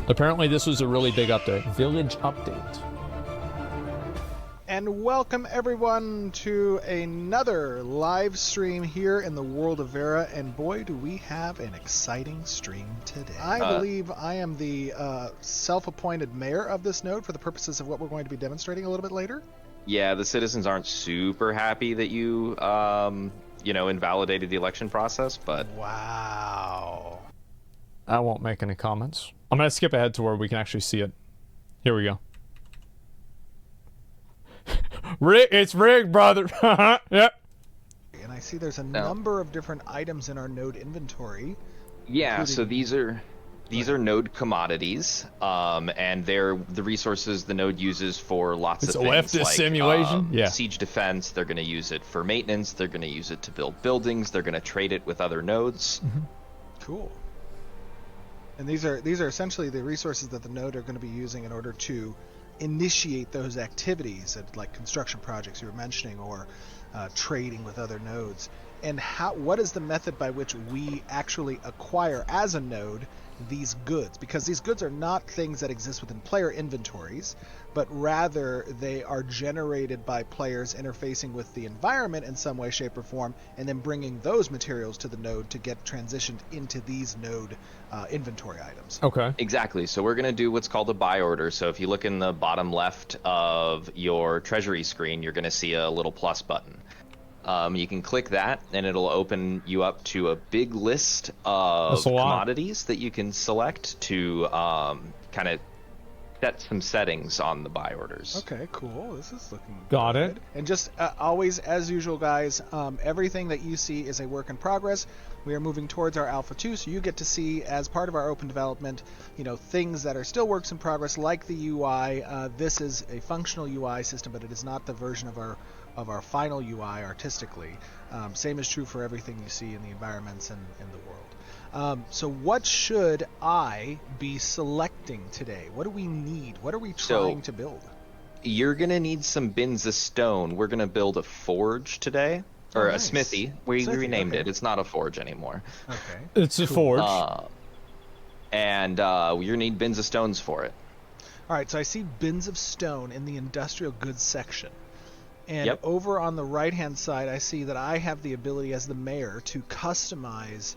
Apparently this was a really big update. Village update. And welcome everyone to another live stream here in the world of Vera, and boy do we have an exciting stream today. I believe I am the self-appointed mayor of this node for the purposes of what we're going to be demonstrating a little bit later. Yeah, the citizens aren't super happy that you, invalidated the election process, but... Wow. I won't make any comments. I'm going to skip ahead to where we can actually see it. Here we go. It's rigged, brother. Yep. And I see there's a number of different items in our node inventory. Yeah, so these are node commodities, and they're the resources the node uses for lots of things. It's a leftist simulation. Yeah. Siege defense. They're going to use it for maintenance. They're going to use it to build buildings. They're going to trade it with other nodes. Mm-hmm. Cool. And these are essentially the resources that the node are going to be using in order to initiate those activities, like construction projects you were mentioning, or trading with other nodes. And what is the method by which we actually acquire as a node these goods? Because these goods are not things that exist within player inventories, but rather they are generated by players interfacing with the environment in some way, shape, or form, and then bringing those materials to the node to get transitioned into these node inventory items. Okay. Exactly. So we're going to do what's called a buy order. So if you look in the bottom left of your treasury screen, you're going to see a little plus button. You can click that, and it'll open you up to a big list of commodities that you can select to kind of set some settings on the buy orders. Okay, cool. This is looking Got good. it. And just always, as usual, guys, everything that you see is a work in progress. We are moving towards our Alpha 2, so you get to see, as part of our open development, things that are still works in progress, like the UI. This is a functional UI system, but it is not the version of our final UI artistically. Same is true for everything you see in the environments and in the world. So what should I be selecting today? What do we need? What are we trying to build? You're going to need some bins of stone. We're going to build a forge today. Or a smithy. We renamed it. It's not a forge anymore. Okay. It's a forge. And you're going to need bins of stones for it. All right, so I see bins of stone in the industrial goods section. And over on the right-hand side, I see that I have the ability as the mayor to customize...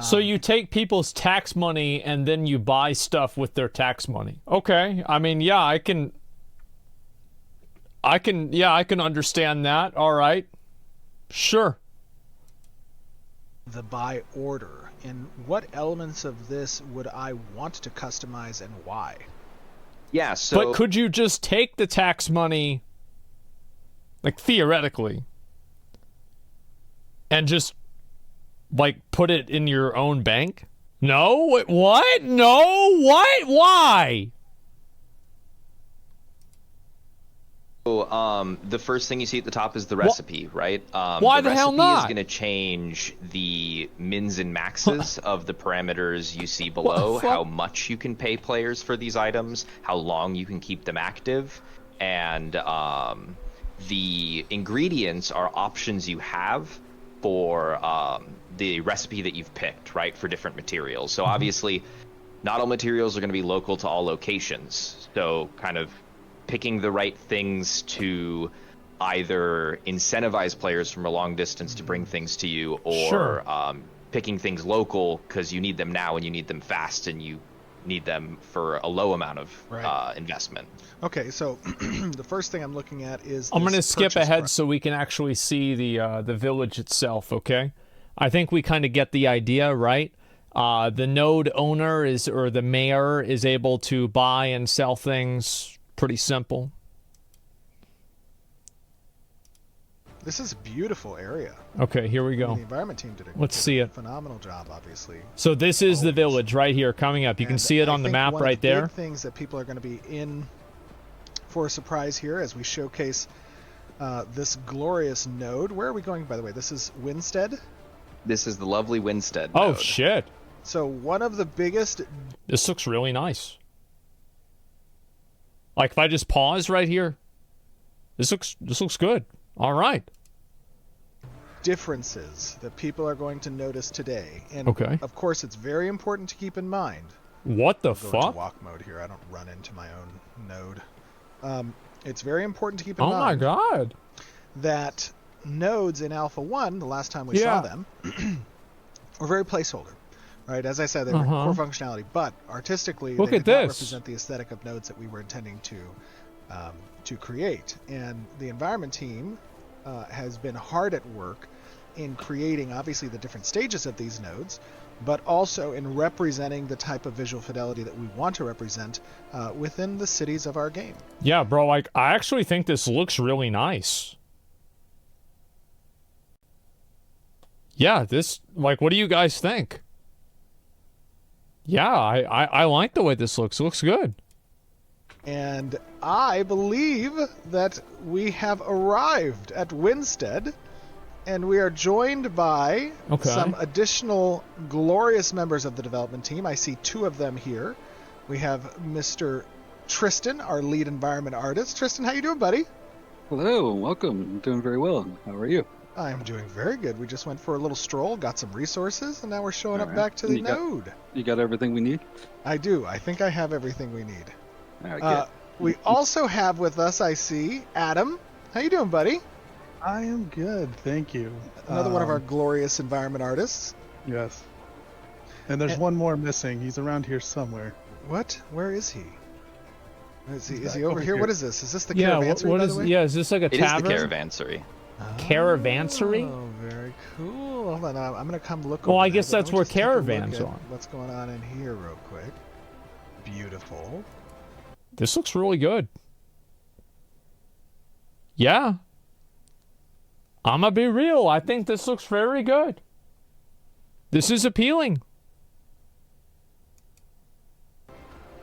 So you take people's tax money and then you buy stuff with their tax money. Okay. I mean, yeah, I can understand that. All right. Sure. The buy order. And what elements of this would I want to customize and why? Yeah, so... But could you just take the tax money, like theoretically, and just, like, put it in your own bank? No? What? No? What? Why? So, the first thing you see at the top is the recipe, right? Why the hell not? The recipe is going to change the mins and maxes of the parameters you see below, how much you can pay players for these items, how long you can keep them active, and the ingredients are options you have for the recipe that you've picked, right, for different materials. So obviously, not all materials are going to be local to all locations. So kind of picking the right things to either incentivize players from a long distance to bring things to you, or picking things local because you need them now and you need them fast and you need them for a low amount of investment. Okay, so the first thing I'm looking at is I'm going to skip ahead so we can actually see the village itself, okay? I think we kind of get the idea, right? The node owner or the mayor is able to buy and sell things. Pretty simple. This is a beautiful area. Okay, here we go. The environment team did a phenomenal job, obviously. So this is the village right here coming up. You can see it on the map right there. One of the big things that people are going to be in for a surprise here as we showcase this glorious node. Where are we going, by the way? This is Winstead? This is the lovely Winstead node. Oh, shit. So one of the biggest... This looks really nice. Like, if I just pause right here, this looks good. All right. Differences that people are going to notice today. And okay. Of course, it's very important to keep in mind What the Go into fuck? walk mode here. I don't run into my own node. It's very important to keep in Oh my mind god. that nodes in Alpha 1, the last time we saw them, were very placeholder. Right, as I said, they were core functionality, but artistically, Look they at did not this. represent the aesthetic of nodes that we were intending to create. And the environment team has been hard at work in creating, obviously, the different stages of these nodes, but also in representing the type of visual fidelity that we want to represent within the cities of our game. Yeah, bro, like, I actually think this looks really nice. Yeah, this, like, what do you guys think? Yeah, I like the way this looks. It looks good. And I believe that we have arrived at Winstead, and we are joined by some additional glorious members of the development team. I see 2 of them here. We have Mr. Tristan, our lead environment artist. Tristan, how you doing, buddy? Hello, welcome. I'm doing very well. How are you? I'm doing very good. We just went for a little stroll, got some resources, and now we're showing up back to the node. You got everything we need? I do. I think I have everything we need. All right, good. We also have with us, I see, Adam. How you doing, buddy? I am good, thank you. Another one of our glorious environment artists. Yes. And there's one more missing. He's around here somewhere. What? Where is he? Is he back over over here? here. What is this? Is this the Yeah, caravansary, what by is, the way? yeah, is this like a It is the tavern? caravansary. Caravansary? Oh, very cool. Hold on, I'm going to come look Well, over I there, guess but that's let me where just take a look caravans at are. What's going on in here real quick. Beautiful. This looks really good. Yeah. I'm gonna be real. I think this looks very good. This is appealing.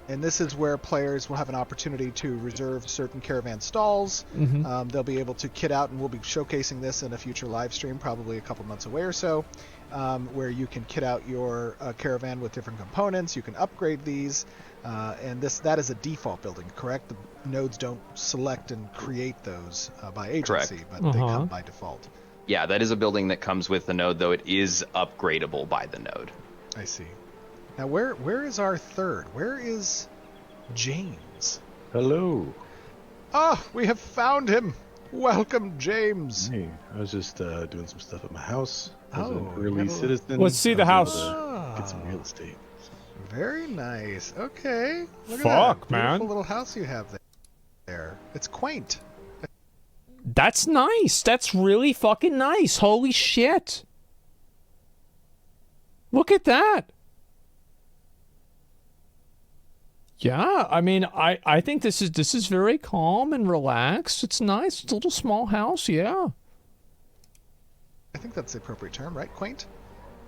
And this is where players will have an opportunity to reserve certain caravan stalls. They'll be able to kit out, and we'll be showcasing this in a future live stream, probably a couple months away or so, where you can kit out your caravan with different components. You can upgrade these, and that is a default building, correct? The nodes don't select and create those by agency, Correct. but they come by default. Yeah, that is a building that comes with the node, though it is upgradable by the node. I see. Now, where is our third? Where is James? Hello. Ah, we have found him. Welcome, James. Hey, I was just doing some stuff at my house. As Oh, an you early have a- citizen. Let's see the I was house. able to get some real estate. Very nice. Okay. Look at Fuck, that man. beautiful little house you have there. It's quaint. That's nice. That's really fucking nice. Holy shit. Look at that. Yeah, I mean, I think this is very calm and relaxed. It's nice. It's a little small house, yeah. I think that's the appropriate term, right? Quaint?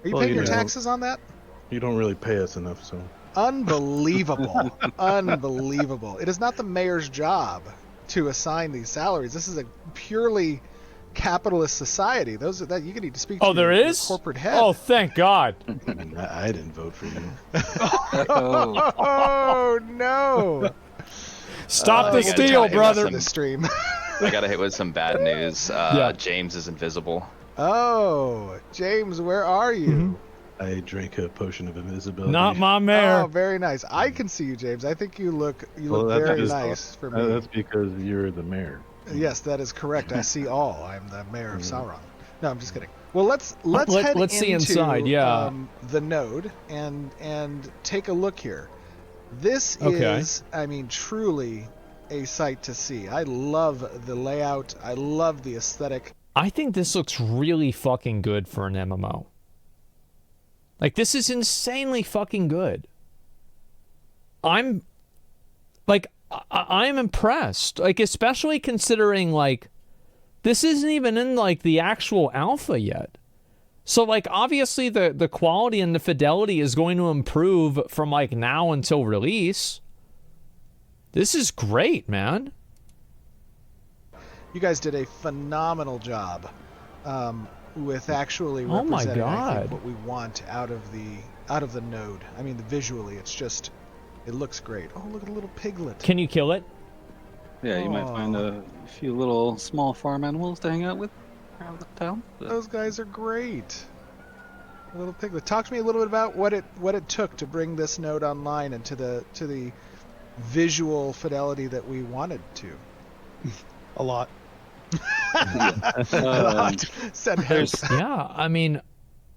Are you Well, paying you your know. taxes on that? You don't really pay us enough, so. Unbelievable. Unbelievable. It is not the mayor's job to assign these salaries. This is a purely capitalist society. Those are that you need to speak to Oh, there your is? corporate head. Oh, thank God. I mean, I didn't vote for you. Oh, Oh, no. Stop the we gotta steal, try to brother. The stream. I gotta hit with some bad news. Yeah. James is invisible. Oh, James, where are you? I drank a potion of invisibility. Not my mayor. Oh, very nice. I can see you, James. I think you look Well, that's very just- nice for me. That's because you're the mayor. Yes, that is correct. I see all. I'm the mayor of Sauron. No, I'm just kidding. Well, let's head let's see into, inside, yeah. the node and take a look here. This Okay. is, I mean, truly a sight to see. I love the layout. I love the aesthetic. I think this looks really fucking good for an MMO. Like, this is insanely fucking good. I'm impressed. Like, especially considering, like, this isn't even in, like, the actual alpha yet. So, like, obviously the quality and the fidelity is going to improve from, like, now until release. This is great, man. You guys did a phenomenal job with actually Oh my representing I God. think, what we want out of the node. I mean, visually, it looks great. Oh, look at a little piglet. Can you kill it? yeah, you might find a few little small farm animals to hang out with around the town. But Those guys are great. little piglet. Talk to me a little bit about what it took to bring this node online and to the visual fidelity that we wanted to. A lot. Said Yeah, I mean,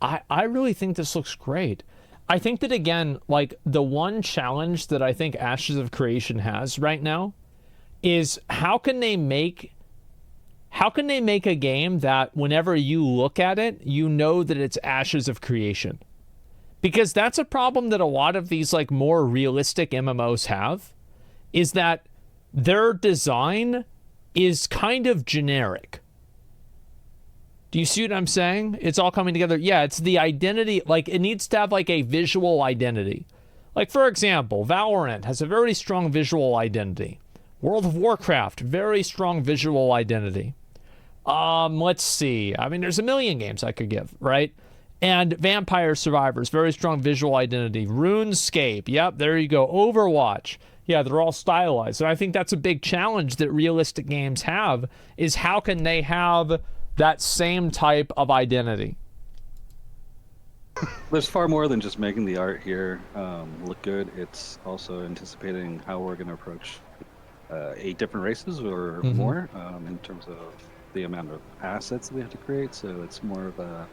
I really think this looks great. I think that, again, like, the one challenge that I think Ashes of Creation has right now is how can they make a game that whenever you look at it, you know that it's Ashes of Creation? Because that's a problem that a lot of these, like, more realistic MMOs have, is that their design is kind of generic. Do you see what I'm saying? It's all coming together. Yeah, it's the identity. Like, it needs to have, like, a visual identity. Like, for example, Valorant has a very strong visual identity. World of Warcraft, very strong visual identity. Let's see. I mean, there's a million games I could give, right? And Vampire Survivors, very strong visual identity. RuneScape, yep, there you go. Overwatch, yeah, they're all stylized. And I think that's a big challenge that realistic games have, is how can they have that same type of identity? There's far more than just making the art here look good. It's also anticipating how we're going to approach 8 different races or more in terms of the amount of assets that we have to create. So it's more of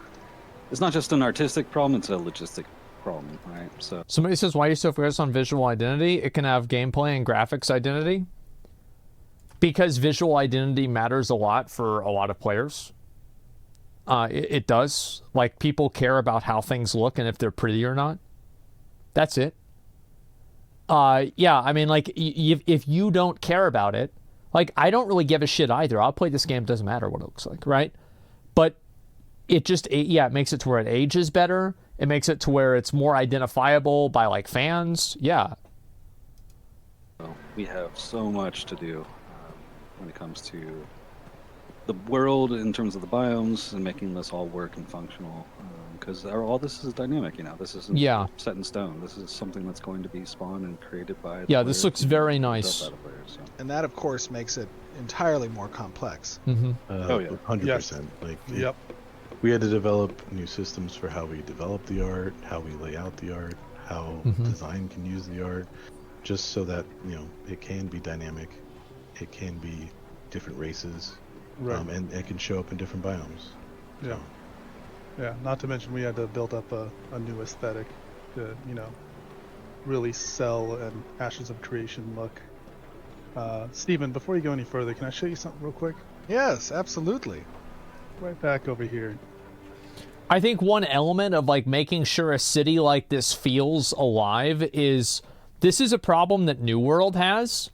it's not just an artistic problem, it's a logistic problem, right? So somebody says, why are you so focused on visual identity? It can have gameplay and graphics identity. Because visual identity matters a lot for a lot of players. It does. Like, people care about how things look and if they're pretty or not. That's it. Yeah, I mean, like, if you don't care about it, like, I don't really give a shit either. I'll play this game, doesn't matter what it looks like, right? But it just, it makes it to where it ages better. It makes it to where it's more identifiable by, like, fans. Yeah. we have so much to do when it comes to the world in terms of the biomes and making this all work and functional, because all this is dynamic. This isn't set in stone. This is something that's going to be spawned and created by the this looks very nice. And that, of course, makes it entirely more complex. Mm-hmm. 100%. Like, yep. We had to develop new systems for how we develop the art, how we lay out the art, how design can use the art, just so that it can be dynamic, it can be different races. Right. And it can show up in different biomes. Yeah. Yeah. Not to mention we had to build up a new aesthetic to, really sell an Ashes of Creation look. Steven, before you go any further, can I show you something real quick? Yes, absolutely. Right back over here. I think one element of making sure a city like this feels alive is this is a problem that New World has.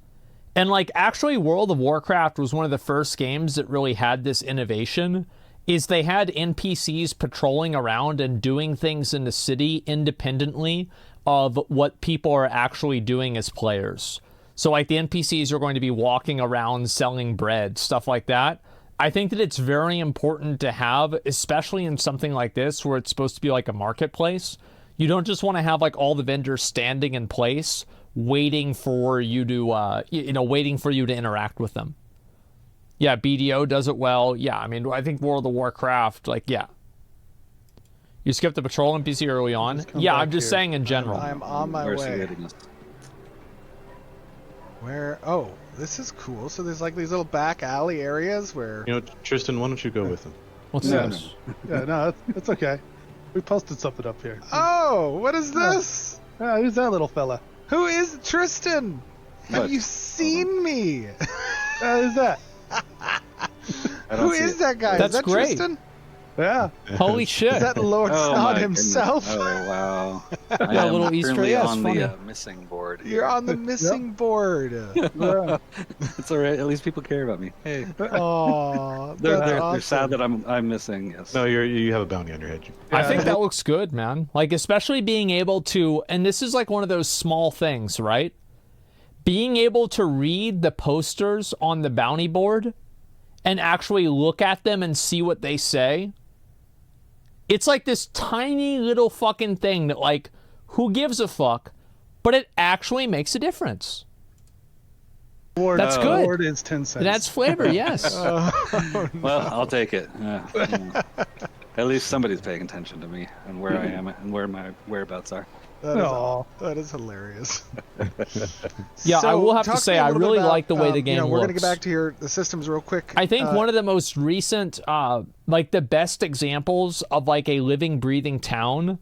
And actually World of Warcraft was one of the first games that really had this innovation, is they had NPCs patrolling around and doing things in the city independently of what people are actually doing as players. So the NPCs are going to be walking around selling bread, stuff like that. I think that it's very important to have, especially in something like this where it's supposed to be like a marketplace. You don't just want to have all the vendors standing in place waiting for you to interact with them. Yeah, BDO does it well. Yeah, I mean, I think World of Warcraft, you skip the patrol NPC early on. Yeah, I'm just saying in general. I'm on my way. Where? Oh, this is cool. So there's these little back alley areas where... Tristan, why don't you go with him? What's this? Yeah, no, it's okay. We posted something up here. Oh, what is this? Who's that little fella? Who is Tristan? Have you seen me? Who's that? Who is that guy? That's is that great. Tristan? Yeah. Holy shit. Is that Lord Snod himself? Oh, wow. Yeah, a little Easter egg. On funny. the missing board. You're on the missing board. Yeah. It's all right. At least people care about me. Hey. Oh, They're sad that I'm missing. Yes. No, you have a bounty on your head. I think that looks good, man. Especially being able to, and this is one of those small things, right? Being able to read the posters on the bounty board and actually look at them and see what they say. It's this tiny little fucking thing that who gives a fuck, but it actually makes a difference. That's good. Board is 10 cents. It adds flavor, yes. Well, I'll take it. Yeah. At least somebody's paying attention to me and where I am and where my whereabouts are. That is hilarious. Yeah, I will have to talk say, me a I little bit really about, like the way the game we're looks. going to get back to the systems real quick. I think one of the most recent, like the best examples of like a living, breathing town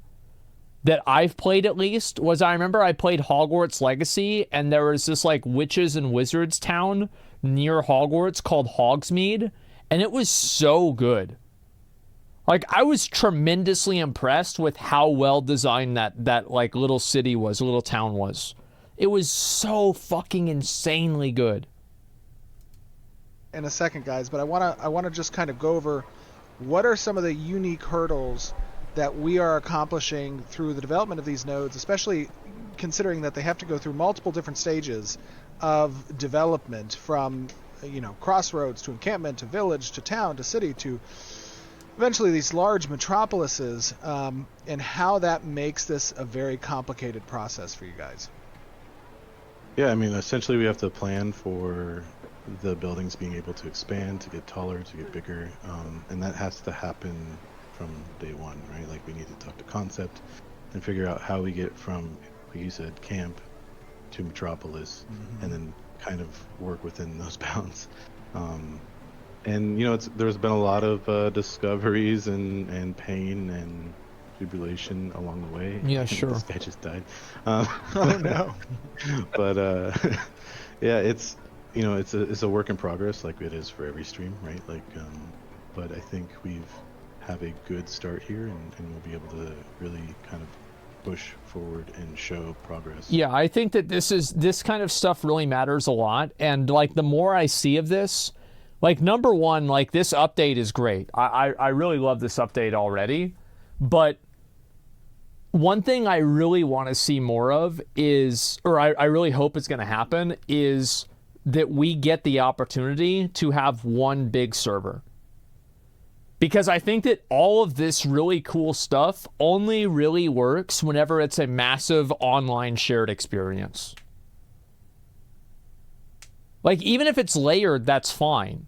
that I've played at least was, I remember I played Hogwarts Legacy, and there was this like witches and wizards town near Hogwarts called Hogsmeade, and it was so good. Like, I was tremendously impressed with how well designed that like little city was, little town was. It was so fucking insanely good. In a second, guys, but I wanna just kind of go over what are some of the unique hurdles that we are accomplishing through the development of these nodes, especially considering that they have to go through multiple different stages of development, from crossroads to encampment to village to town to city to eventually these large metropolises, and how that makes this a very complicated process for you guys. Yeah, I mean, essentially we have to plan for the buildings being able to expand, to get taller, to get bigger, and that has to happen from day one, right? Like, we need to talk to concept and figure out how we get from, like you said, camp to metropolis, and then kind of work within those bounds. And there's been a lot of discoveries and pain and tribulation along the way. Yeah, sure. This guy just died. Oh no. But yeah, it's it's a work in progress, like it is for every stream, right? Like, but I think we've have a good start here, and we'll be able to really kind of push forward and show progress. Yeah, I think that this kind of stuff really matters a lot, and like the more I see of this, like, number one, like, this update is great. I really love this update already, but one thing I really want to see more of is, or I really hope it's going to happen, is that we get the opportunity to have one big server. Because I think that all of this really cool stuff only really works whenever it's a massive online shared experience. Like, even if it's layered, that's fine.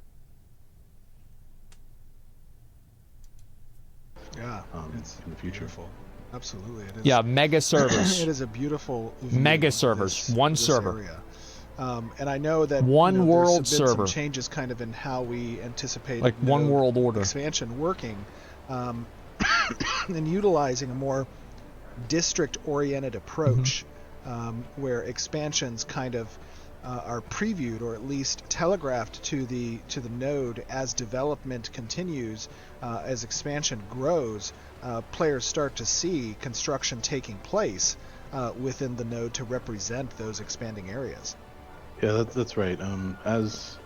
Yeah, it's in the future. Beautiful. Absolutely, it is. Yeah, mega servers. It is a beautiful view Mega of servers, this- one this server. area. And I know that One world there's been server. some changes kind of in how we anticipate Like one world order. expansion working, and utilizing a more district-oriented approach, where expansions kind of are previewed, or at least telegraphed to the node as development continues, as expansion grows. Players start to see construction taking place within the node to represent those expanding areas. Yeah, that's right. As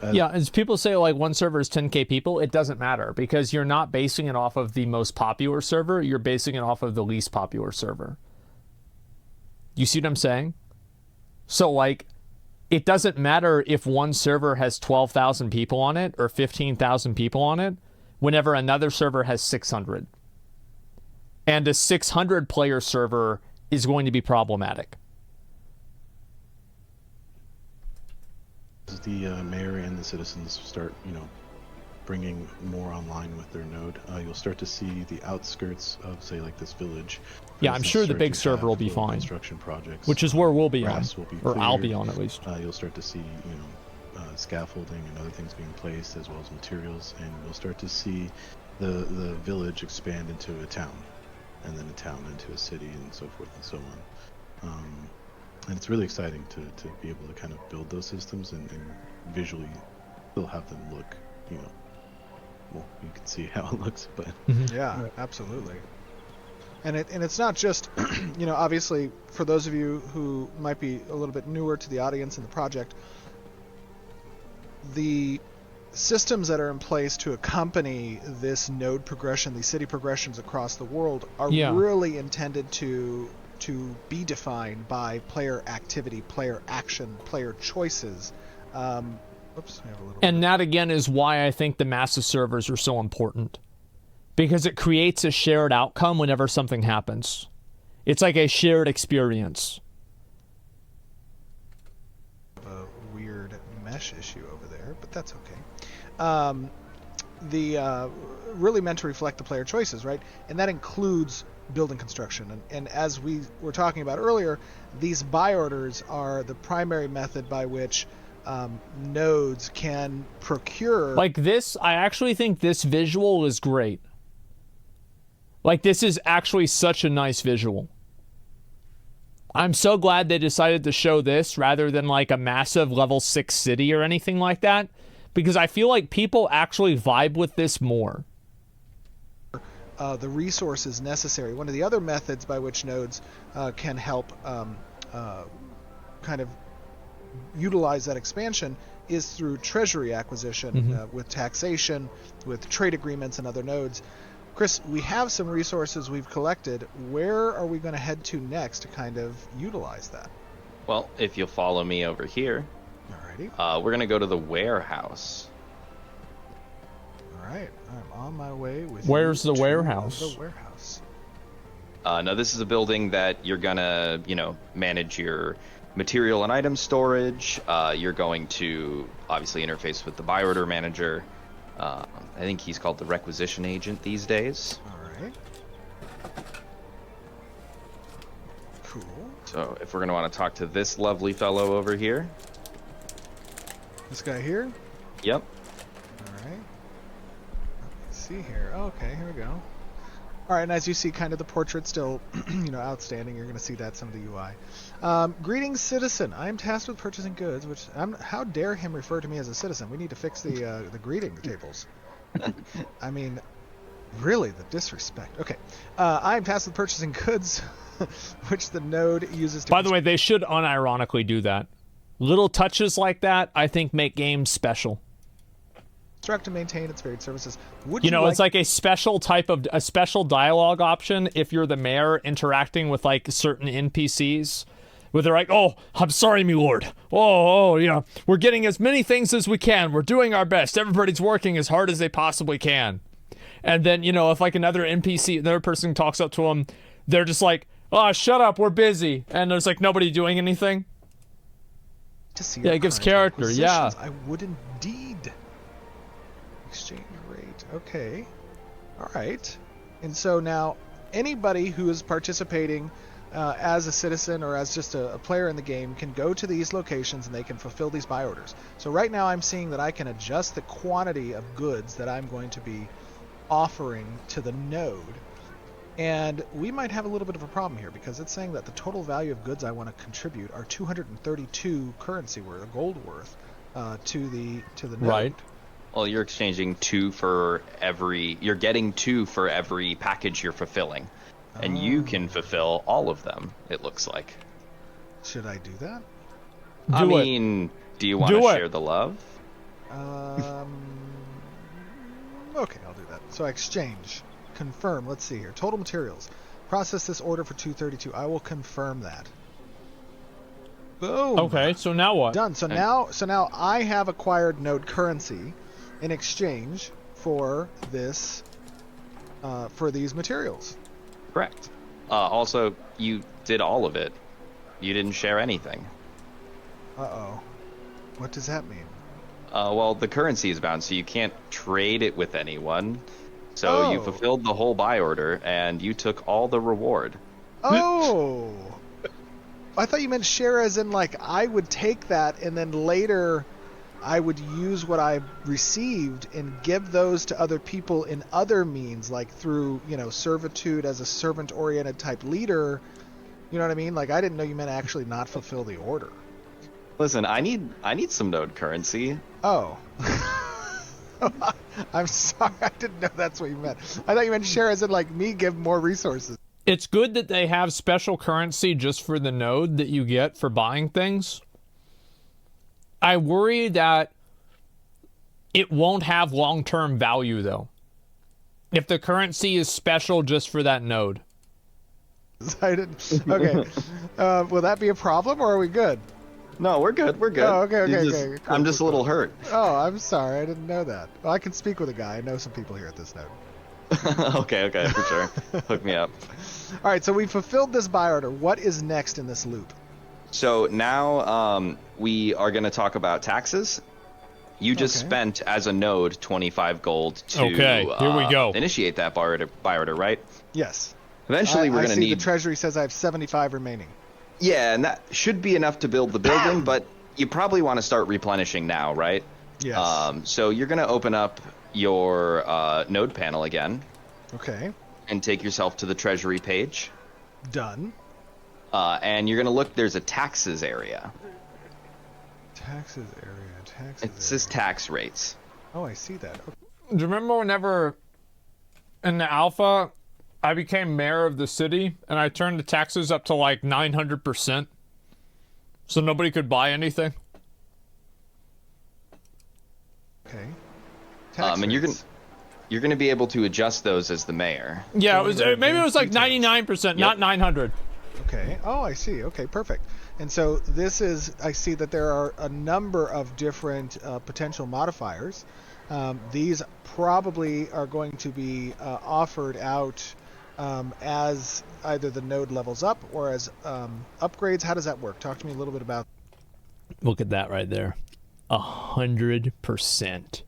people say, like, one server is 10k people, it doesn't matter, because you're not basing it off of the most popular server, you're basing it off of the least popular server. You see what I'm saying? So, like, it doesn't matter if one server has 12,000 people on it or 15,000 people on it, whenever another server has 600. And a 600 player server is going to be problematic. As the mayor and the citizens start, bringing more online with their node, you'll start to see the outskirts of, say, like this village. Yeah, I'm sure the start big to server have will be little fine. Construction projects, Which is where we'll be on, grass will be or I'll cleared. be on at least. You'll start to see, scaffolding and other things being placed, as well as materials, and you'll start to see the village expand into a town, and then a town into a city, and so forth and so on. And it's really exciting to be able to kind of build those systems and visually still have them look, well, you can see how it looks, but Yeah, absolutely. And it's not just, obviously, for those of you who might be a little bit newer to the audience and the project, the systems that are in place to accompany this node progression, these city progressions across the world, are really intended to be defined by player activity, player action, player choices. And that, again, is why I think the massive servers are so important. Because it creates a shared outcome whenever something happens. It's like a shared experience. A weird mesh issue over there, but that's okay. the really meant to reflect the player choices, right? And that includes building construction. And as we were talking about earlier, these buy orders are the primary method by which nodes can procure. Like this, I actually think this visual is great. Like, this is actually such a nice visual. I'm so glad they decided to show this rather than like a massive level 6 city or anything like that, because I feel like people actually vibe with this more. The resources necessary. One of the other methods by which nodes can help kind of utilize that expansion is through treasury acquisition, with taxation, with trade agreements and other nodes. Chris, we have some resources we've collected. Where are we going to head to next to kind of utilize that? Well, if you'll follow me over here, alrighty. We're going to go to the warehouse. All right, I'm on my way with. Where's the warehouse? The warehouse. Now, this is a building that you're going to, manage your material and item storage. You're going to obviously interface with the buy order manager. I think he's called the requisition agent these days. All right. Cool. So if we're going to want to talk to this lovely fellow over here. This guy here? Yep. All right. Let's see here. Okay, here we go. All right, and as you see, kind of the portrait still, outstanding. You're going to see that some of the UI. Greetings, citizen. I am tasked with purchasing goods. How dare him refer to me as a citizen? We need to fix the greeting tables. I mean, really, the disrespect. Okay, I am tasked with purchasing goods, which the node uses to. By the way, they should unironically do that. Little touches like that, I think, make games special. Construct and maintain its varied services. It's like a special dialogue option if you're the mayor interacting with like certain NPCs, where they're like, "Oh, I'm sorry, my lord. Oh, yeah, we're getting as many things as we can. We're doing our best. Everybody's working as hard as they possibly can." And then if like another person talks up to them, they're just like, "Oh, shut up, we're busy," and there's like nobody doing anything. To see it gives character. Yeah, I would indeed. Exchange rate. Okay. All right. And so now anybody who is participating as a citizen or as just a player in the game can go to these locations and they can fulfill these buy orders. So right now I'm seeing that I can adjust the quantity of goods that I'm going to be offering to the node. And we might have a little bit of a problem here because it's saying that the total value of goods I want to contribute are 232 currency worth, gold worth, to the node. Right. Well, you're exchanging you're getting 2 for every package you're fulfilling. And you can fulfill all of them, it looks like. Should I do that? Do you want to share the love? Okay, I'll do that. So I exchange. Confirm. Let's see here. Total materials. Process this order for 232. I will confirm that. Boom. Okay, so now what? Done. So now I have acquired node currency in exchange for this for these materials. Correct. Also, you did all of it. You didn't share anything. Uh-oh. What does that mean? Well, the currency is bound, so you can't trade it with anyone. So you fulfilled the whole buy order, and you took all the reward. Oh! I thought you meant share as in, like, I would take that, and then later I would use what I received and give those to other people in other means, like through, servitude as a servant-oriented type leader. You know what I mean? Like, I didn't know you meant actually not fulfill the order. Listen, I need some node currency. Oh. I'm sorry, I didn't know that's what you meant. I thought you meant share as in, like, me give more resources. It's good that they have special currency just for the node that you get for buying things. I worry that it won't have long-term value, though, if the currency is special just for that node. I didn't. Okay. Will that be a problem, or are we good? No, we're good. We're good. Oh, okay. Cool, I'm just a little hurt. Oh, I'm sorry. I didn't know that. Well, I can speak with a guy. I know some people here at this node. Okay, for sure. Hook me up. All right, so we fulfilled this buy order. What is next in this loop? So now we are going to talk about taxes. You just Okay. spent, as a node, 25 gold to Okay, here we go. initiate that buy order, right? Yes. Eventually, we're I going to see need... the treasury says I have 75 remaining. Yeah, and that should be enough to build the building, but you probably want to start replenishing now, right? Yes. So you're going to open up your node panel again Okay. and take yourself to the treasury page. Done. And you're going to look, there's a taxes area. Taxes area. Taxes It says tax rates. Oh, I see that. Okay. Do you remember whenever in the alpha I became mayor of the city and I turned the taxes up to like 900% so nobody could buy anything? Okay. And you're rates. going to be able to adjust those as the mayor. Yeah, it was maybe it was like Details. 99%, not 900. Okay. Oh, I see. Okay, perfect. And so this is, I see that there are a number of different potential modifiers. These probably are going to be offered out as either the node levels up or as upgrades. How does that work? Talk to me a little bit about. Look at that right there. 100%.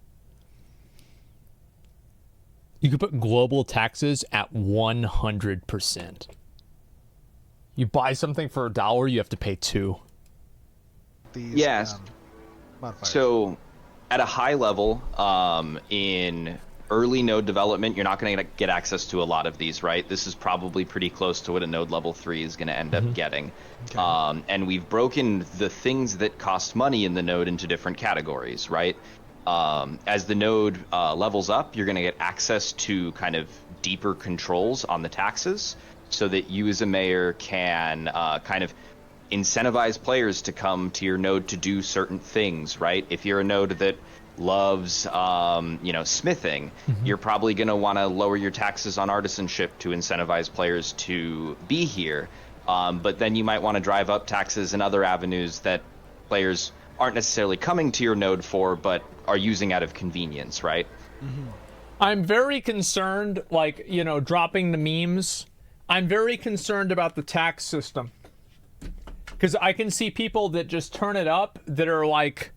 You could put global taxes at 100%. You buy something for $1, you have to pay $2. These Yes. modifiers. So at a high level, in early node development, you're not going to get access to a lot of these, right? This is probably pretty close to what a node level 3 is going to end up getting. Okay. And we've broken the things that cost money in the node into different categories, right? As the node levels up, you're going to get access to kind of deeper controls on the taxes so that you as a mayor can kind of incentivize players to come to your node to do certain things, right? If you're a node that loves, smithing, you're probably going to want to lower your taxes on artisanship to incentivize players to be here. But then you might want to drive up taxes in other avenues that players aren't necessarily coming to your node for, but are using out of convenience, right? I'm very concerned, dropping the memes. I'm very concerned about the tax system. Because I can see people that just turn it up that are like,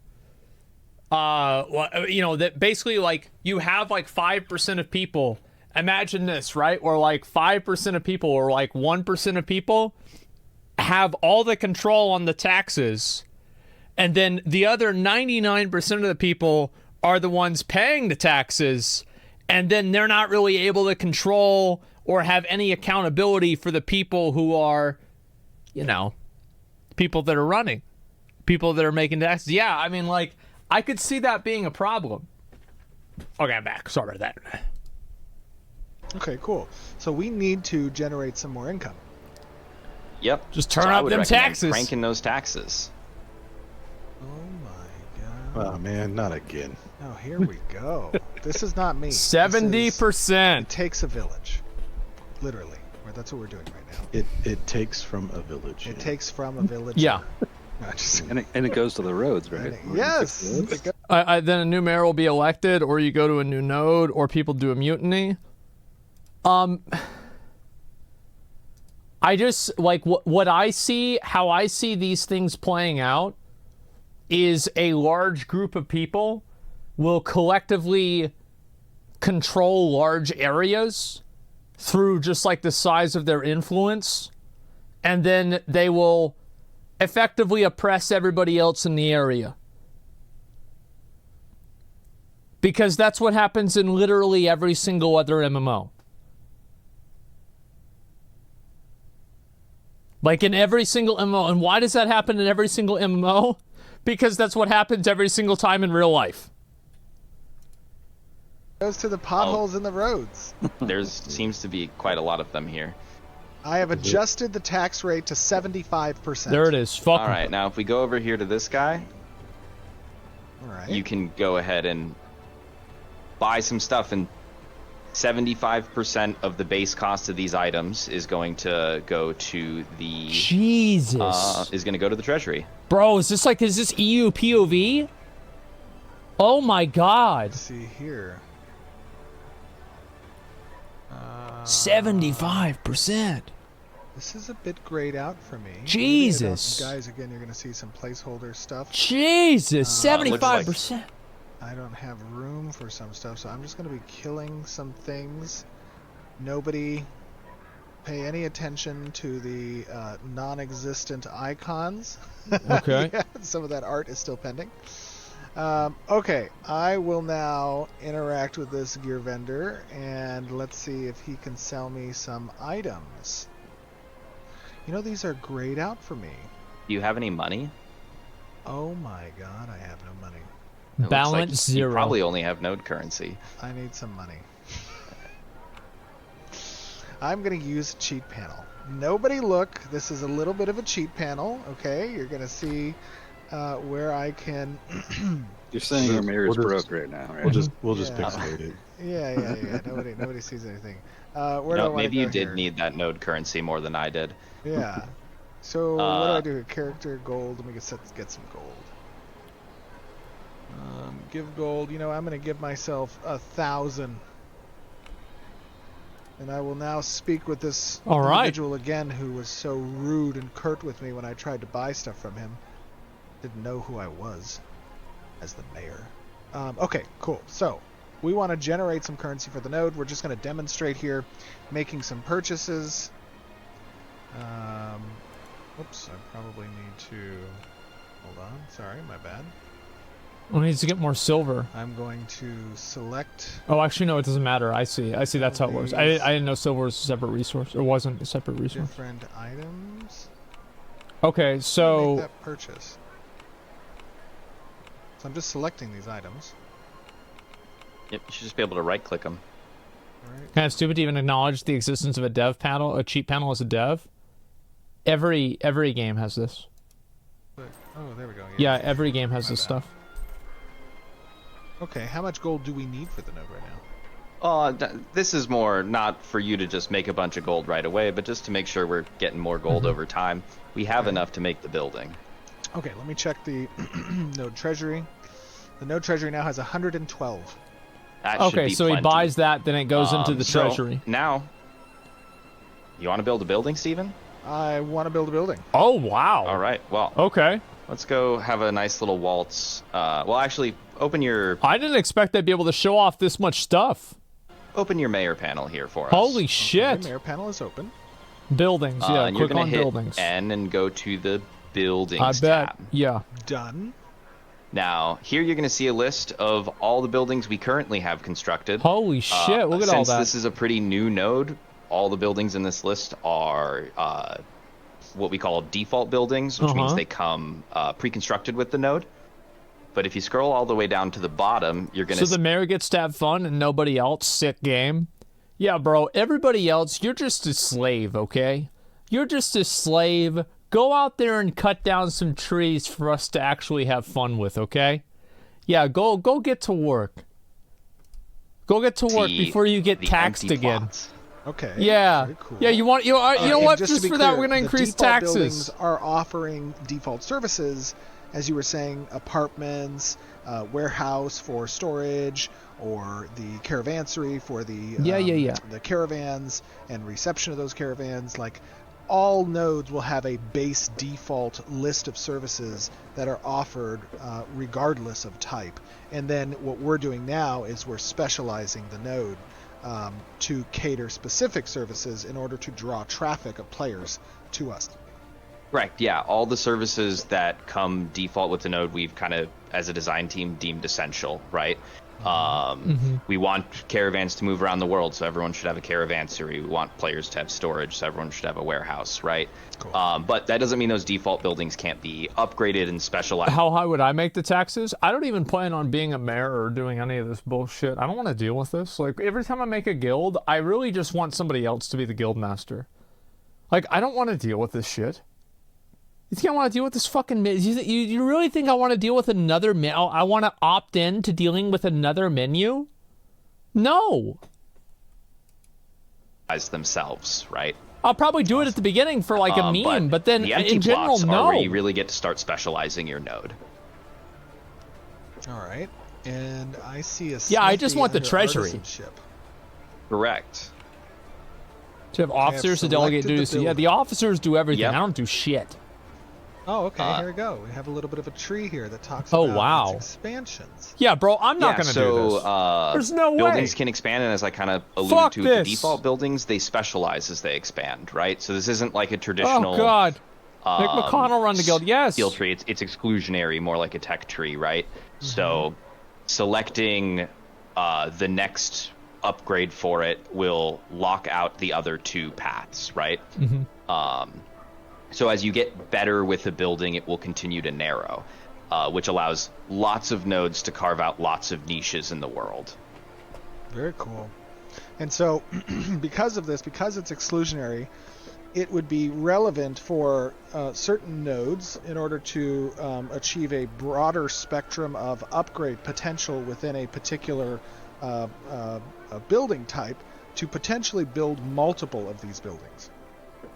that basically you have 5% of people. Imagine this, right? Or 5% of people or 1% of people have all the control on the taxes. And then the other 99% of the people are the ones paying the taxes. And then they're not really able to control or have any accountability for the people who are, people that are running, people that are making taxes. Yeah, I mean, I could see that being a problem. Okay, I'm back. Sorry about that. Okay, cool. So we need to generate some more income. Yep. Just turn So I up would them recommend taxes. cranking those taxes. Oh my god. Oh man, not again. Oh, here we go. This is not me. This is- 70%. It takes a village. Literally. Right, that's what we're doing right now. It takes from a village. It yeah. takes from a village. Yeah. No, just- And it goes to the roads, right? yes. Roads. It go- Then a new mayor will be elected, or you go to a new node, or people do a mutiny. I just what I see, how I see these things playing out is a large group of people will collectively control large areas through just the size of their influence, and then they will effectively oppress everybody else in the area. Because that's what happens in literally every single other MMO. In every single MMO. And why does that happen in every single MMO? Because that's what happens every single time in real life. goes to the potholes in the roads. There seems to be quite a lot of them here. I have adjusted the tax rate to 75%. There it is. Fuck All 'em. right, now if we go over here to this guy, All right. you can go ahead and buy some stuff, and 75% of the base cost of these items is going to go to the Jesus. is going to go to the treasury. Bro, is this EU POV? Oh my god. Let's see here. 75%. This is a bit grayed out for me. Jesus. Guys, again, you're going to see some placeholder stuff. Jesus, looks like- 75%. I don't have room for some stuff, so I'm just going to be killing some things. Nobody pay any attention to the non-existent icons. Okay. Yeah, some of that art is still pending. Okay, I will now interact with this gear vendor, and let's see if he can sell me some items. You know, these are grayed out for me. Do you have any money? Oh my god, I have no money. It looks Balance like zero. You probably only have node currency. I need some money. I'm going to use a cheat panel. Nobody look. This is a little bit of a cheat panel, okay? You're going to see where I can... You're saying your mirror is We'll broke just- right now, right? We'll just Yeah. pixelate it. Yeah. Nobody sees anything. Where do I No, want maybe to you go did here? need that node currency more than I did. Yeah. So what do I do here? Character, gold. Let me get some gold. Give gold. You know, I'm going to give myself 1,000. And I will now speak with this All right. individual again who was so rude and curt with me when I tried to buy stuff from him. Didn't know who I was as the mayor. Okay, cool. So we want to generate some currency for the node. We're just going to demonstrate here making some purchases. Oops, I probably need to... Hold on. Sorry, my bad. We need to get more silver. I'm going to select... Oh, actually, no, it doesn't matter. I see. That's how it works. I didn't know silver was a separate resource. It wasn't a separate resource. different items. Okay, Make so that purchase. So I'm just selecting these items. Yep, you should just be able to right-click them. Right. kind of stupid to even acknowledge the existence of a dev panel, a cheat panel as a dev. Every game has this. Oh, there we go. Yeah, every game has My this bad. stuff. Okay, how much gold do we need for the node right now? This is more not for you to just make a bunch of gold right away, but just to make sure we're getting more gold over time. We have enough to make the building. Okay, let me check the node treasury. The node treasury now has 112. That should Okay, be so he plenty. buys that, then it goes into the So, treasury. now, you want to build a building, Steven? I want to build a building. Oh, wow. All right, well, Okay. let's go have a nice little waltz. Well, actually, open your I didn't expect I'd be able to show off this much stuff. mayor panel here for us. Holy Okay, shit. mayor panel is open. Buildings, yeah. and you're Click gonna on hit buildings. N and go to the buildings I bet. tab. Yeah. Done. Now, here you're going to see a list of all the buildings we currently have constructed. Holy shit, look at all Since that. this is a pretty new node, all the buildings in this list are what we call default buildings, which means they come pre-constructed with the node. But if you scroll all the way down to the bottom, you're going So to the mayor gets to have fun and nobody else? Sick game. Yeah, bro, everybody else, you're just a slave, okay? You're just a slave. Go out there and cut down some trees for us to actually have fun with, okay? Yeah, go get to work. Go get to work see before you get the taxed empty again. plots. Okay. Yeah. Very cool. Yeah, you know And what? to Just be for that, clear, we're going to the increase default taxes. buildings are offering default services, as you were saying, apartments, warehouse for storage, or the caravansary for the the caravans and reception of those caravans. Like, all nodes will have a base default list of services that are offered regardless of type. And then what we're doing now is we're specializing the node to cater specific services in order to draw traffic of players to us. Right, yeah. All the services that come default with the node, we've kind of, as a design team, deemed essential, right? We want caravans to move around the world, so everyone should have a caravansary. We want players to have storage, so everyone should have a warehouse, right? Cool. But that doesn't mean those default buildings can't be upgraded and specialized. How high would I make the taxes? I don't even plan on being a mayor or doing any of this bullshit. I don't want to deal with this. Like, every time I make a guild, I really just want somebody else to be the guild master. Like, I don't want to deal with this shit. You think I want to deal with this fucking... You really think I want to deal with another... I want to opt in to dealing with another menu? No. Themselves, right? I'll probably do it at the beginning for like a meme, but then the empty in general, plots no. are where you really get to start specializing your node. All right. And I see a Yeah, I just smithy want the under treasury. artisanship. Correct. To have officers to delegate selected the duties. Yeah, building. the officers do everything. Yep. I don't do shit. Oh, okay. Here we go. We have a little bit of a tree here that talks Oh, about wow. its expansions. Yeah, bro, I'm not Yeah, gonna so, do this. There's no way. buildings can expand, and as I kind of alluded Fuck to with the this. default buildings, they specialize as they expand, right? So this isn't like a traditional Oh God. Make McConnell run the guild. Yes. skill tree. It's exclusionary, more like a tech tree, right? So selecting the next upgrade for it will lock out the other two paths, right? So as you get better with the building, it will continue to narrow, which allows lots of nodes to carve out lots of niches in the world. Very cool. And so, because of this, because it's exclusionary, it would be relevant for certain nodes in order to achieve a broader spectrum of upgrade potential within a particular building type to potentially build multiple of these buildings.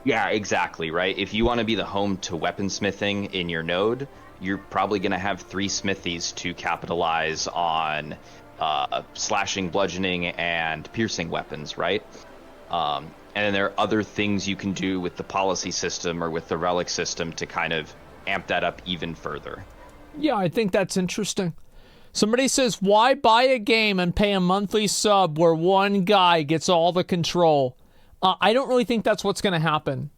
Yeah, exactly, right? If you want to be the home to weaponsmithing in your node, you're probably going to have 3 smithies to capitalize on slashing, bludgeoning, and piercing weapons, right? And then there are other things you can do with the policy system or with the relic system to kind of amp that up even further. Yeah, I think that's interesting. Somebody says, why buy a game and pay a monthly sub where one guy gets all the control? I don't really think that's what's going to happen.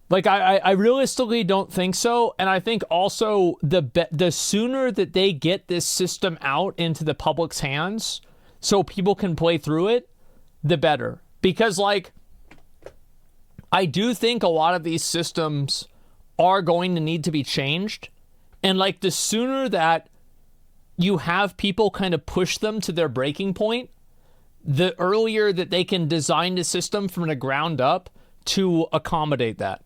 Like, I realistically don't think so. And I think also the sooner that they get this system out into the public's hands so people can play through it, the better. Because, like, I do think a lot of these systems are going to need to be changed. And, like, the sooner that you have people kind of push them to their breaking point, the earlier that they can design the system from the ground up to accommodate that.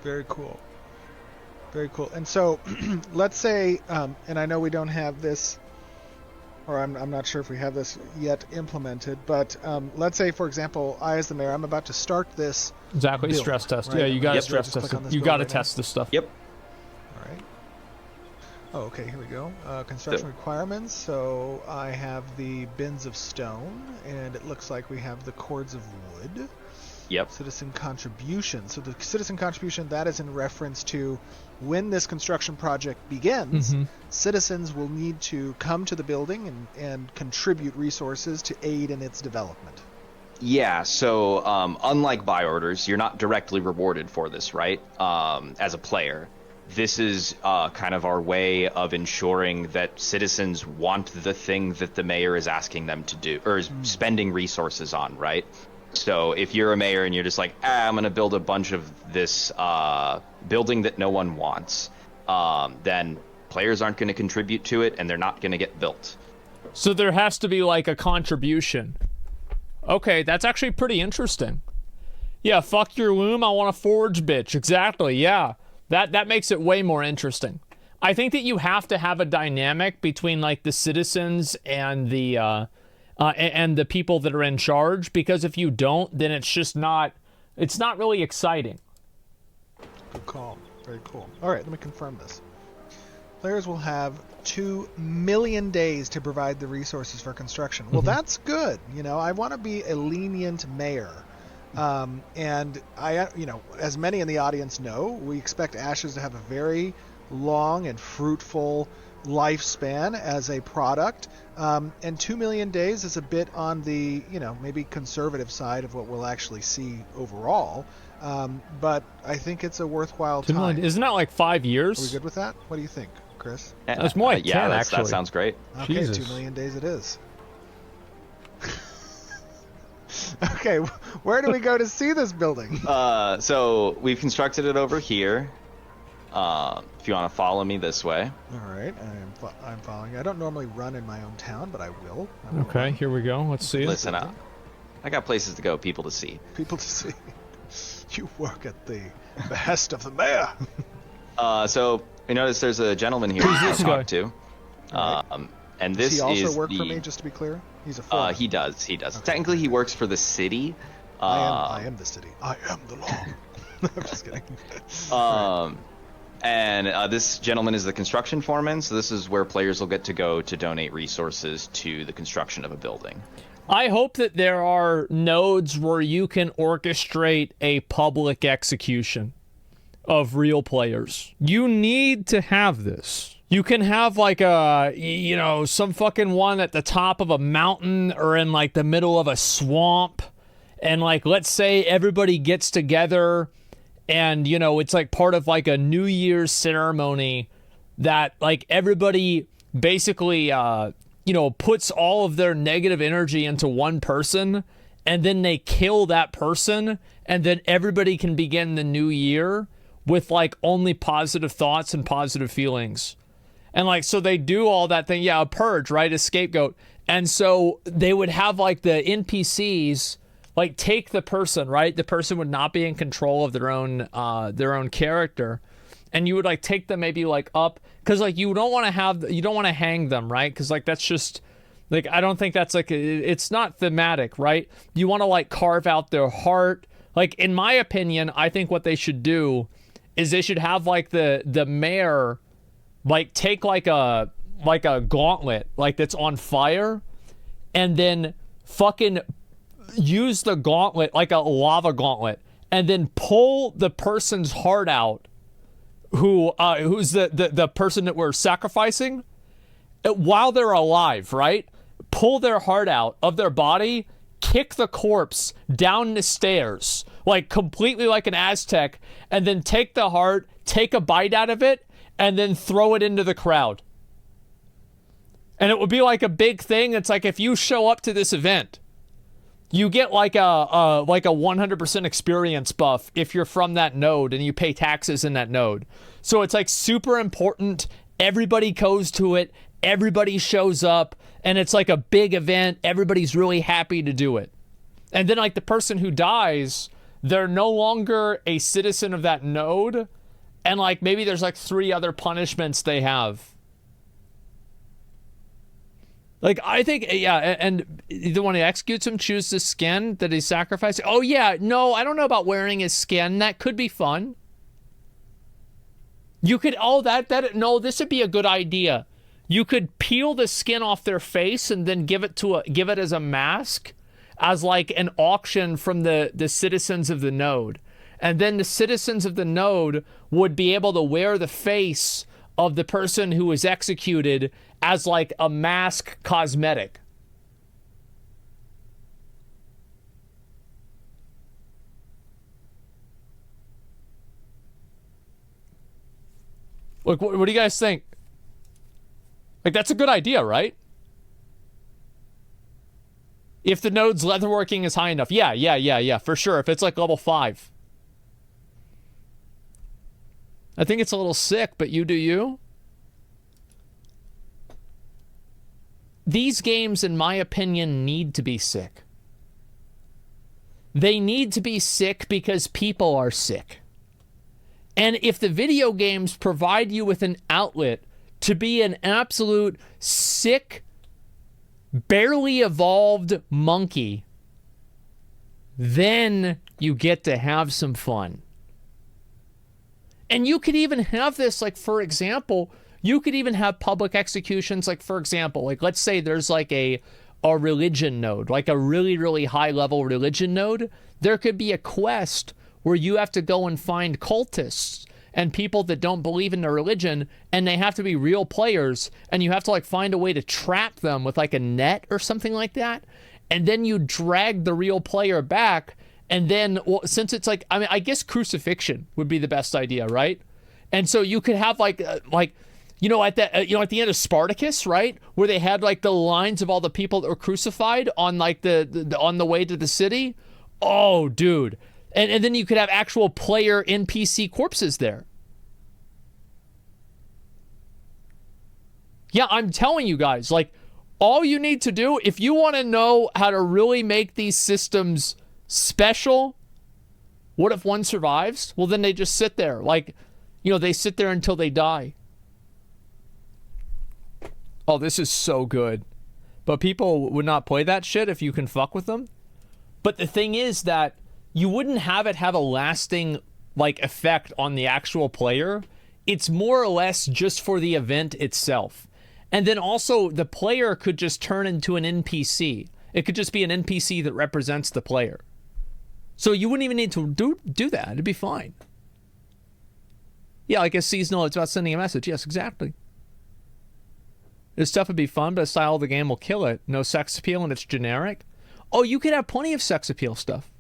Very cool. Very cool. And so, let's say, and I know we don't have this, or I'm not sure if we have this yet implemented, but let's say, for example, I as the mayor, I'm about to start this Exactly, build, stress test. right? Yeah, you got to Yep. stress Just test click on it. this You build got to right now. test this stuff. Yep. All right. Oh, okay, here we go. Construction requirements. So I have the bins of stone, and it looks like we have the cords of wood. Yep. Citizen contribution. So the citizen contribution, that is in reference to when this construction project begins, citizens will need to come to the building and contribute resources to aid in its development. Yeah, so unlike buy orders, you're not directly rewarded for this, right? As a player. This is kind of our way of ensuring that citizens want the thing that the mayor is asking them to do, or is spending resources on, right? So if you're a mayor and you're just like, I'm going to build a bunch of this building that no one wants, then players aren't going to contribute to it, and they're not going to get built. So there has to be like a contribution. Okay, that's actually pretty interesting. Yeah, fuck your loom, I want a forge, bitch. Exactly, yeah. That makes it way more interesting. I think that you have to have a dynamic between like the citizens and the people that are in charge, because if you don't, then it's not really exciting. Good call. Very cool. All right, let me confirm this. Players will have 2 million days to provide the resources for construction. Well, that's good. You know, I want to be a lenient mayor. And I, as many in the audience know, we expect Ashes to have a very long and fruitful lifespan as a product. And 2 million days is a bit on the, maybe conservative side of what we'll actually see overall. But I think it's a worthwhile time. Isn't that like 5 years? Are we good with that? What do you think, Chris? That's more like 10, actually. That sounds great. Okay, Jesus. 2 million days it is. Okay, where do we go to see this building? So we've constructed it over here. If you want to follow me this way. All right, I'm following you. I don't normally run in my own town, but I will. Okay, here we go. Let's see it. Listen up. I got places to go, people to see. People to see. You work at the behest of the mayor. So you notice there's a gentleman here you this can guy? talk to. Right. And this Does he also is work the, for me, just to be clear? He's a foreman. He does. Okay. Technically, he works for the city. I am the city. I am the law. I'm just kidding. And this gentleman is the construction foreman, so this is where players will get to go to donate resources to the construction of a building. I hope that there are nodes where you can orchestrate a public execution. of real players. You need to have this. You can have like a, you know, some fucking one at the top of a mountain or in like the middle of a swamp. And like, let's say everybody gets together and, you know, it's like part of like a New Year's ceremony that like everybody basically, you know, puts all of their negative energy into one person and then they kill that person and then everybody can begin the new year with like only positive thoughts and positive feelings. And like, so they do all that thing. Yeah, a purge, right? A scapegoat. And so they would have like the NPCs like take the person, right? The person would not be in control of their own character. And you would like take them maybe like up, because like you don't want to hang them, right? Because like that's just like, I don't think that's like, it's not thematic, right? You want to like carve out their heart. Like in my opinion, I think what they should do is they should have like the mayor like take like a gauntlet like that's on fire and then fucking use the gauntlet like a lava gauntlet and then pull the person's heart out who's the person that we're sacrificing while they're alive, right? Pull their heart out of their body, kick the corpse down the stairs like completely like an Aztec, and then take the heart, take a bite out of it, and then throw it into the crowd. And it would be like a big thing. It's like if you show up to this event, you get like a 100% experience buff if you're from that node and you pay taxes in that node. So it's like super important. Everybody goes to it. Everybody shows up. And it's like a big event. Everybody's really happy to do it. And then like the person who dies, they're no longer a citizen of that node. And like maybe there's like 3 other punishments they have. Like, I think, yeah, and the one who executes him chooses the skin that he's sacrificing. Oh, yeah, no, I don't know about wearing his skin. That could be fun. You could, no, this would be a good idea. You could peel the skin off their face and then give it as a mask, as like an auction from the citizens of the node. And then the citizens of the node would be able to wear the face of the person who was executed as like a mask cosmetic. Look, what do you guys think? Like, that's a good idea, right? If the node's leatherworking is high enough. Yeah, for sure. If it's like level 5. I think it's a little sick, but you do you. These games, in my opinion, need to be sick. They need to be sick because people are sick. And if the video games provide you with an outlet to be an absolute sick, barely evolved monkey, then you get to have some fun. And you could even have this, like, for example, you could even have public executions, like, for example, like, let's say there's like a religion node, like a really, really high level religion node. There could be a quest where you have to go and find cultists and people that don't believe in their religion, and they have to be real players, and you have to like find a way to trap them with like a net or something like that. And then you drag the real player back. And then, well, since it's like, I mean, I guess crucifixion would be the best idea, right? And so you could have like, you know, at the end of Spartacus, right, where they had like the lines of all the people that were crucified on like on the way to the city. Oh, dude, and then you could have actual player NPC corpses there. Yeah, I'm telling you guys, like, all you need to do if you want to know how to really make these systems special, what if one survives? Well, then they just sit there, like, you know, they sit there until they die. Oh, this is so good. But people would not play that shit if you can fuck with them. But the thing is that you wouldn't have it have a lasting, like, effect on the actual player. It's more or less just for the event itself. And then also, the player could just turn into an NPC. It could just be an NPC that represents the player. So you wouldn't even need to do that. It'd be fine. Yeah, like a seasonal, it's about sending a message. Yes, exactly. This stuff would be fun, but the style of the game will kill it. No sex appeal and it's generic. Oh, you could have plenty of sex appeal stuff.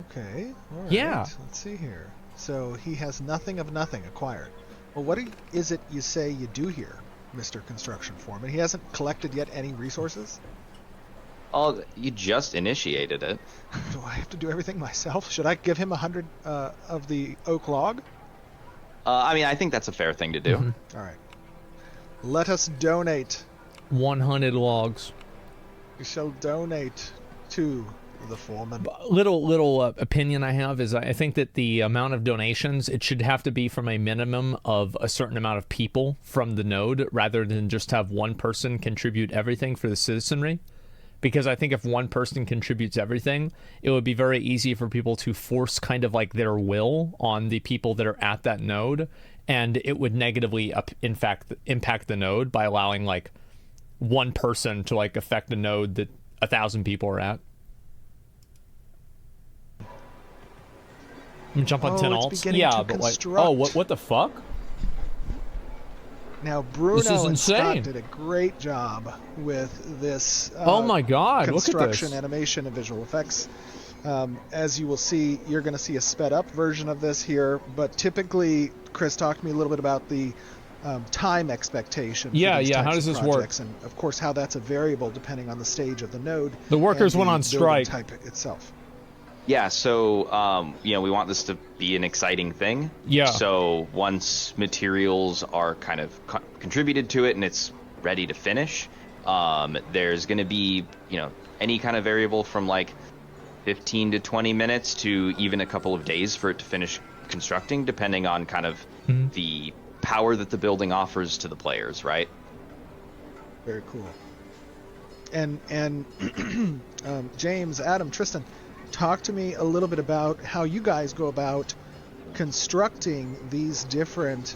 Okay. All right. Yeah. Let's see here. So he has nothing of nothing acquired. Well, what is it you say you do here, Mr. Construction Foreman? He hasn't collected yet any resources? Oh, you just initiated it. Do I have to do everything myself? Should I give him 100 of the oak log? I mean, I think that's a fair thing to do. Mm-hmm. All right. Let us donate. 100 logs. We shall donate to the foreman. Little opinion I have is I think that the amount of donations, it should have to be from a minimum of a certain amount of people from the node rather than just have one person contribute everything for the citizenry. Because I think if one person contributes everything, it would be very easy for people to force kind of like their will on the people that are at that node, and it would negatively impact the node by allowing like one person to like affect a node that 1,000 people are at. Jump on 10 alts. Yeah, but like, oh, what the fuck? Now, Bruno and Scott insane. did a great job with this oh my god, construction, look at this. animation, and visual effects. As you will see, you're going to see a sped up version of this here, but typically, Chris talked to me a little bit about the time expectation. Yeah, for these yeah, how types does of this work? projects, and of course, how that's a variable depending on the stage of the node. The workers and went the on building strike. type itself. Yeah, so we want this to be an exciting thing. Yeah. So once materials are kind of contributed to it and it's ready to finish, there's going to be any kind of variable from like 15 to 20 minutes to even a couple of days for it to finish constructing, depending on kind of the power that the building offers to the players, right? Very cool. And James, Adam, Tristan, talk to me a little bit about how you guys go about constructing these different,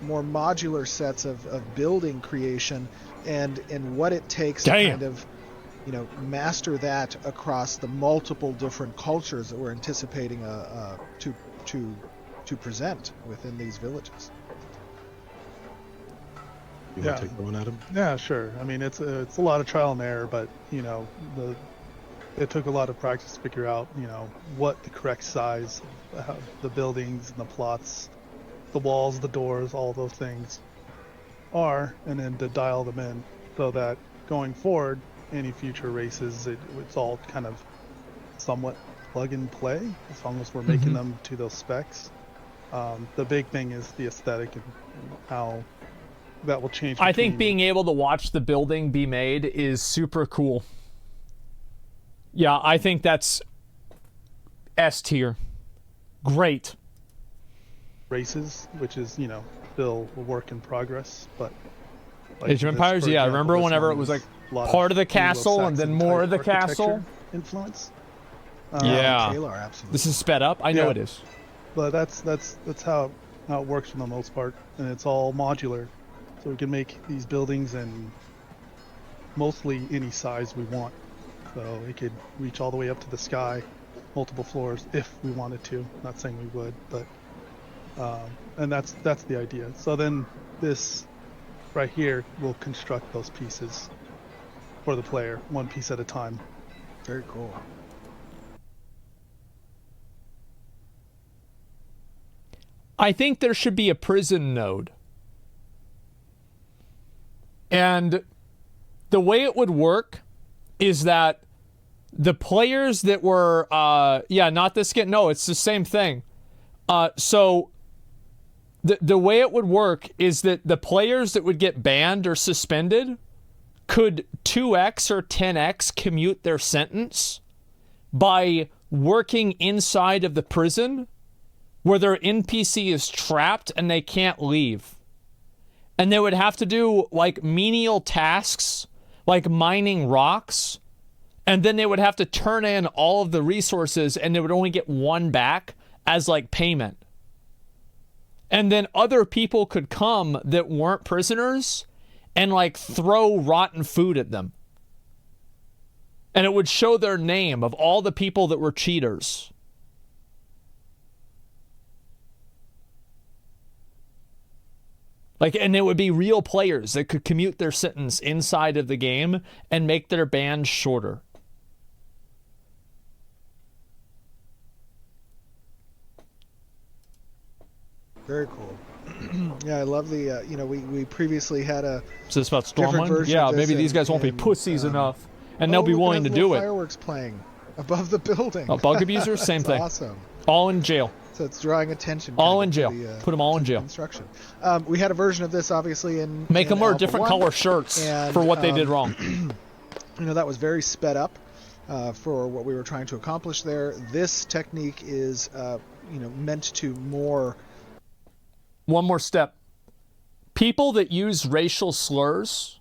more modular sets of building creation, and what it takes to kind of, master that across the multiple different cultures that we're anticipating to present within these villages. You want to take that one, Adam? Yeah, sure. I mean, it's a lot of trial and error, but it took a lot of practice to figure out, what the correct size, the buildings and the plots, the walls, the doors, all those things are, and then to dial them in so that going forward, any future races, it's all kind of somewhat plug and play as long as we're making them to those specs. The big thing is the aesthetic and how that will change. I think being able to watch the building be made is super cool. Yeah, I think that's S tier. Great. Races, which is, still a work in progress, but like Age of this, Empires, for yeah, example, remember this whenever one it was like is a lot part of the castle and then more of the Anglo-Saxon type castle? architecture influence. Yeah. Kalar, absolutely. This is sped up. I know Yeah. it is. But that's how it works for the most part, and it's all modular, so we can make these buildings in mostly any size we want. So it could reach all the way up to the sky, multiple floors if we wanted to. Not saying we would, but and that's the idea. So then this right here will construct those pieces for the player, one piece at a time. Very cool. I think there should be a prison node. And the way it would work is that the players that were, not this skin, no, it's the same thing. So the way it would work is that the players that would get banned or suspended could 2x or 10x commute their sentence by working inside of the prison where their NPC is trapped and they can't leave. And they would have to do like menial tasks, like mining rocks, and then they would have to turn in all of the resources and they would only get one back as like payment. And then other people could come that weren't prisoners and like throw rotten food at them. And it would show their name of all the people that were cheaters. Like, and it would be real players that could commute their sentence inside of the game and make their bans shorter. Very cool. Yeah, I love the, we previously had a Is this about different Stormwind? version Yeah, of this maybe these guys won't be in, pussies enough. And they'll be look, willing it to has little do it. fireworks playing above the building. Oh, bug abusers, same That's thing. Awesome. All in jail. So it's drawing attention. All kind in of jail. to the, Put them all in to the jail. Construction. We had a version of this, obviously, in Make them wear Alpha different 1, color shirts and, for what they did wrong. That was very sped up for what we were trying to accomplish there. This technique is, meant to more. One more step. People that use racial slurs,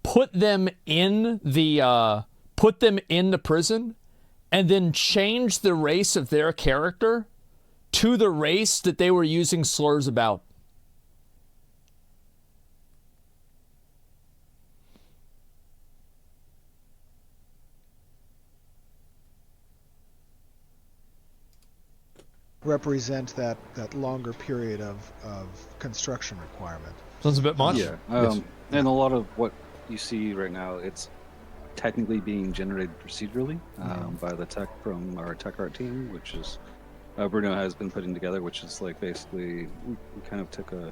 put them in the prison, and then change the race of their character to the race that they were using slurs about. Represent that longer period of construction requirement. Sounds a bit much. Yeah, Yes. and a lot of what you see right now, it's technically being generated procedurally by the tech from our tech art team, which is Bruno has been putting together, which is like basically we kind of took an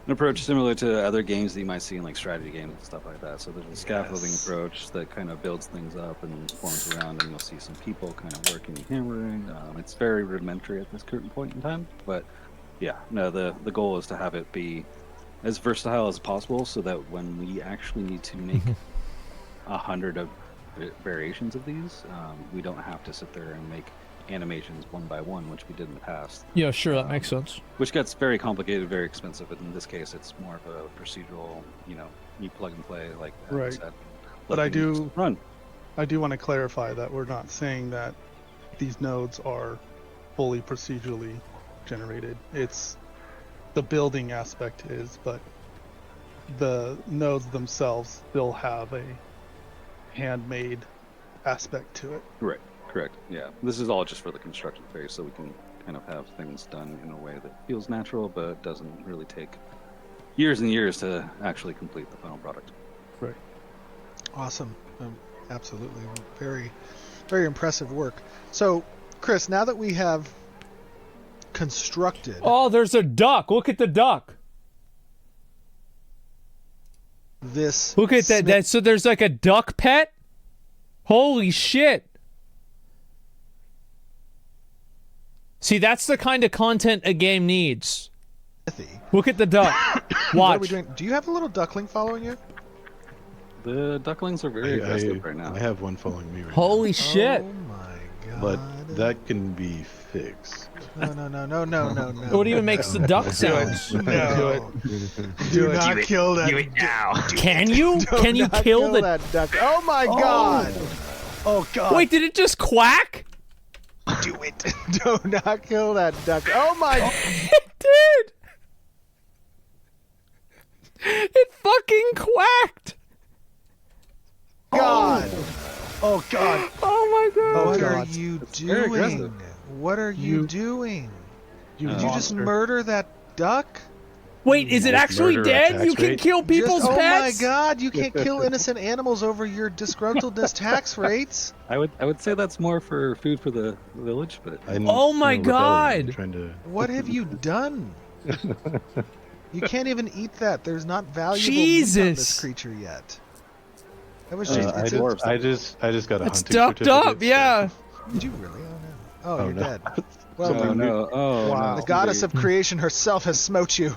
approach similar to other games that you might see in like strategy games and stuff like that. So there's a scaffolding approach that kind of builds things up and forms around, and you'll see some people kind of working and hammering. It's very rudimentary at this current point in time, but yeah, no, the goal is to have it be as versatile as possible, so that when we actually need to make 100 of variations of these, we don't have to sit there and make animations one by one, which we did in the past. Yeah, sure, that makes sense. Which gets very complicated, very expensive. But in this case, it's more of a procedural, you plug and play, like Adam Right. said. But Let I things do run. want to clarify that we're not saying that these nodes are fully procedurally generated. It's the building aspect is, but the nodes themselves still have a handmade aspect to it. Right. Correct. Yeah. This is all just for the construction phase, so we can kind of have things done in a way that feels natural, but doesn't really take years and years to actually complete the final product. Right. Awesome. Absolutely. Very, very impressive work. So, Chris, now that we have constructed Oh, there's a duck. Look at the duck. this, Look at that. So there's like a duck pet? Holy shit. See, that's the kind of content a game needs. smithy. Look at the duck. What are we Watch. doing? Do you have a little duckling following you? The ducklings are very aggressive right now. I have one following me right Holy shit. Oh my god. now. But that can be fixed. No. What even makes the duck sounds? No. Do it. not kill that. Do it now. Can you? Do Can you not kill the... that duck? Oh my god. Oh god. Wait, did it just quack? Do it. Do not kill that duck. Oh my. It did. It fucking quacked. God. Oh god. Oh my god. What God. are you very aggressive. doing? What are you You- doing? You Did you just monster. murder that duck? Wait, is it actually Murder dead? tax You can rate? kill people's Oh my pets? god, you can't kill innocent animals over your disgruntledness tax rates. I would say that's more for food for the village, but Oh my I'm God. trying to. What have you done? You can't even eat that. There's not valuable meat on Jesus. this creature yet. That was just. I, it's a- just, I just got a It's hunting ducked certificate, up, yeah. Did you really? Oh no. Oh, Oh, you're no. dead. Well, oh done. no, oh Wow. no. The goddess of creation herself has smote you.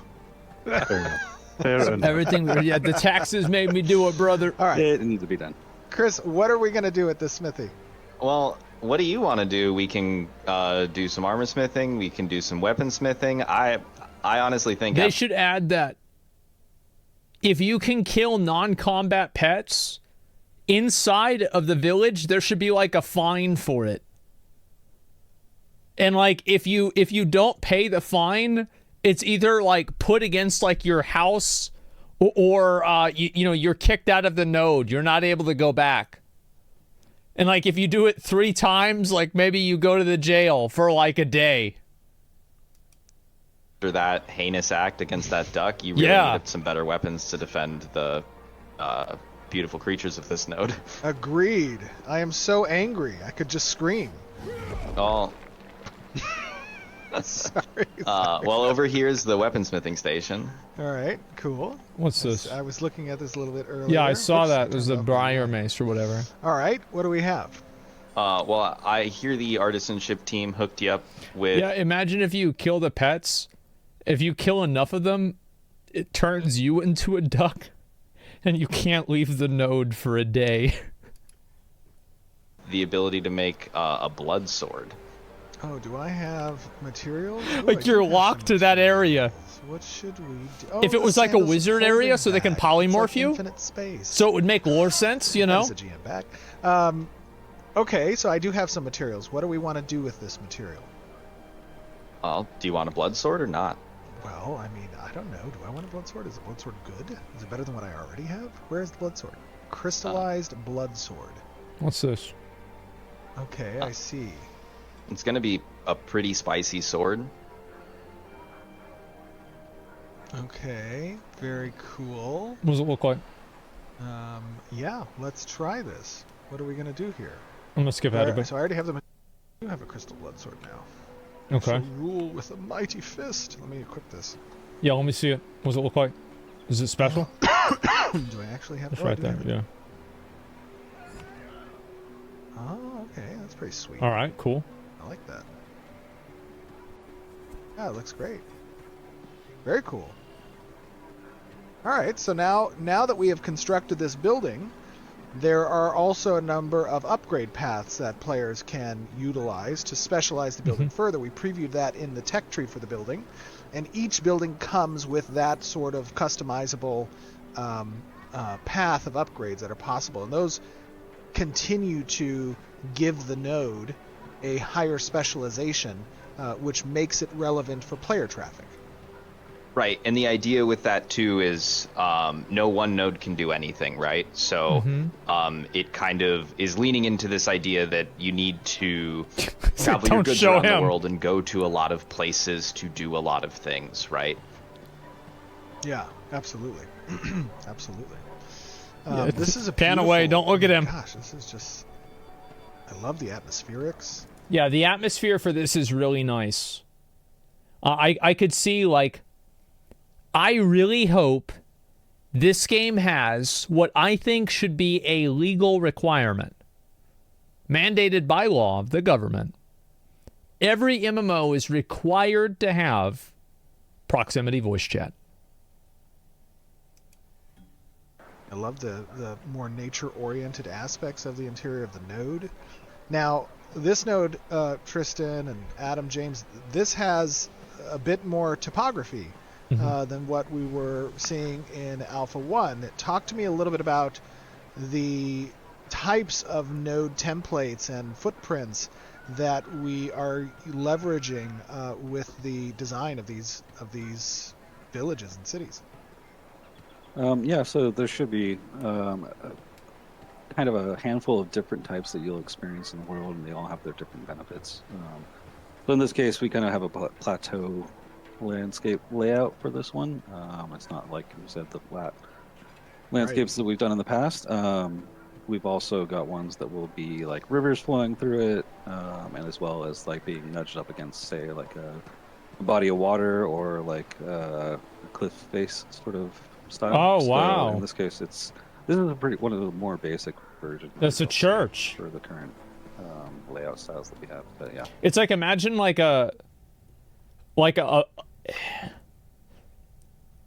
So, fair enough. Fair enough. Everything, yeah, the taxes made me do it, brother. All right, It needs to be done. Chris, what are we gonna do at this smithy? Well, what do you want to do? We can do some armor smithing. We can do some weapon smithing. I honestly think They should add that if you can kill non-combat pets inside of the village, there should be like a fine for it. And like if you don't pay the fine, it's either like put against like your house or you're kicked out of the node. You're not able to go back. And like if you do it 3 times, like maybe you go to the jail for like a day. after that heinous act against that duck, you really needed some better weapons to defend the beautiful creatures of this node. Agreed. I am so angry. I could just scream. Oh. Sorry. Well, over here is the weaponsmithing station. All right, cool. What's this? I was looking at this a little bit earlier. Yeah, I saw Oops, that. There's the turned off Briar Mace or whatever. All right, what do we have? Well, I hear the artisanship team hooked you up with... Yeah, imagine if you kill the pets. If you kill enough of them, it turns you into a duck, and you can't leave the node for a day. The ability to make a blood sword. Oh, do I have materials? Ooh, Like you're locked to that area. What should we do? Oh, If it the was like a Santa's wizard area, folding so they can bag. polymorph It's like you? Infinite space. So it would make lore sense, you know? That's a GM back. Okay, so I do have some materials. What do we want to do with this material? Do you want a blood sword or not? Well, I mean, I don't know. Do I want a blood sword? Is a blood sword good? Is it better than what I already have? Where is the blood sword? Crystallized blood sword. What's this? Okay, I see. It's going to be a pretty spicy sword. Okay, very cool. What does it look like? Yeah, let's try this. What are we gonna do here? I'm gonna skip ahead a bit. So I already have the. You have a crystal blood sword now. Okay. So rule with a mighty fist. Let me equip this. Yeah, let me see it. What does it look like? Is it special? Do I actually have? It's oh, I right do there, have it. yeah. Oh, okay, that's pretty sweet. All right, cool. I like that. Yeah, it looks great. Very cool. All right, so now that we have constructed this building, there are also a number of upgrade paths that players can utilize to specialize the building further. We previewed that in the tech tree for the building, and each building comes with that sort of customizable path of upgrades that are possible, and those continue to give the node a higher specialization, which makes it relevant for player traffic. Right, and the idea with that too is no one node can do anything, right? So it kind of is leaning into this idea that you need to travel your goods around the world and go to a lot of places to do a lot of things, right? Yeah, absolutely. Absolutely. Yeah, this is a pan away, don't look at him. Gosh, this is just... I love the atmospherics. Yeah, the atmosphere for this is really nice. I could see, like... I really hope this game has what I think should be a legal requirement, mandated by law of the government. Every MMO is required to have proximity voice chat. I love the more nature-oriented aspects of the interior of the node. Now, this node, Tristan and Adam, James, this has a bit more topography than what we were seeing in Alpha 1. Talk to me a little bit about the types of node templates and footprints that we are leveraging with the design of these villages and cities. Yeah, so there should be kind of a handful of different types that you'll experience in the world, and they all have their different benefits. So in this case, we kind of have a plateau landscape layout for this one. It's not like you said the flat landscapes that we've done in the past. We've also got ones that will be like rivers flowing through it, and as well as like being nudged up against, say, like a body of water or like a cliff face sort of style. Oh, So wow. in this case, this is one of the more basic versions. That's a church. For the current layout styles that we have. But yeah. It's like, imagine like a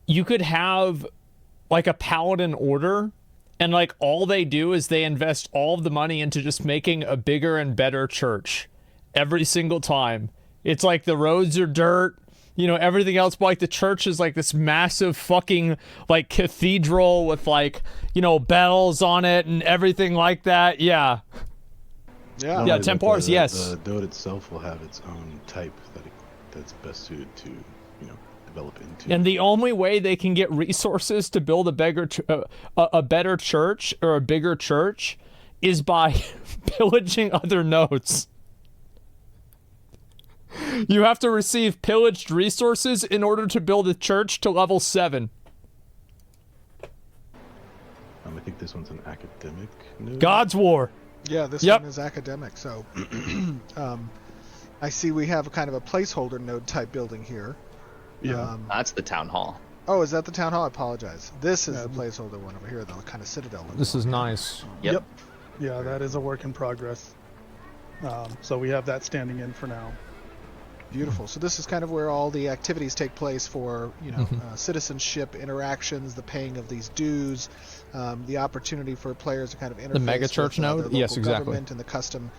you could have like a paladin order, and like all they do is they invest all of the money into just making a bigger and better church every single time. It's like the roads are dirt, you know, everything else, but like the church is like this massive fucking like cathedral with like, you know, bells on it and everything like that. Yeah. Yeah. Yeah, Templars, yes. The node itself will have its own type that's best suited to, you know, develop into. And the only way they can get resources to build a better church or a bigger church is by pillaging other nodes. You have to receive pillaged resources in order to build a church to level 7. I think this one's an academic node. God's War. Yeah, this Yep. one is academic. So I see we have a kind of a placeholder node type building here. Yeah. That's the town hall. Oh, is that the town hall? I apologize. This is the placeholder one over here, the kind of citadel. This is nice. Yep. Yeah, that is a work in progress. So we have that standing in for now. Beautiful. So this is kind of where all the activities take place for, citizenship interactions, the paying of these dues, the opportunity for players to kind of interface mega church with, node? their Yes, local exactly. government and the custom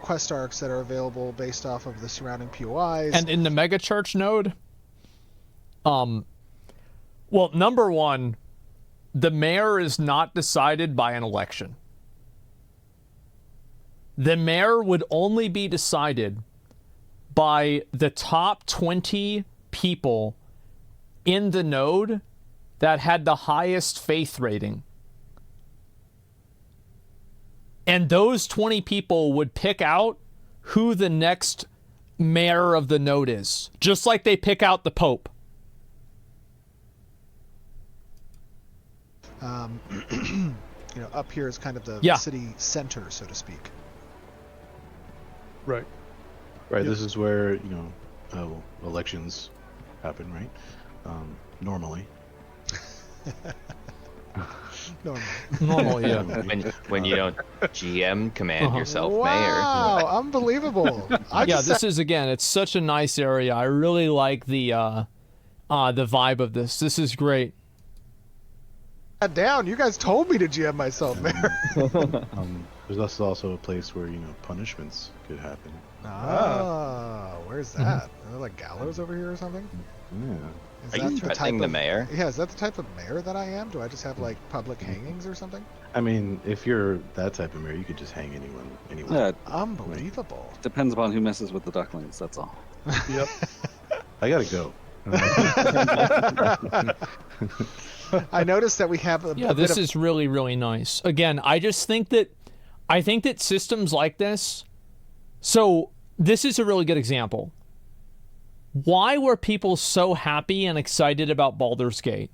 quest arcs that are available based off of the surrounding POIs. And in the mega church node, well, number one, the mayor is not decided by an election. The mayor would only be decided by the top 20 people in the node that had the highest faith rating. And those 20 people would pick out who the next mayor of the node is, just like they pick out the Pope. Up here is kind of the Yeah. city center, so to speak. Right. Right. This is where elections happen, right? Normally. Normally. Normally, yeah. When you don't GM command yourself mayor. Wow, unbelievable. This is, again, it's such a nice area. I really like the vibe of this. This is great. Down. You guys told me to GM myself, man. There's also a place where punishments could happen. Where's that? Are there like gallows over here or something? Yeah. Is Are that you the threatening type the of- mayor? Yeah, is that the type of mayor that I am? Do I just have like public hangings or something? I mean, if you're that type of mayor, you could just hang anyone. Yeah, it Unbelievable. depends upon who messes with the ducklings. That's all. Yep. I gotta go. I noticed that we have a Yeah, bit this of is really, really nice. Again, I think that systems like this, so this is a really good example. Why were people so happy and excited about Baldur's Gate?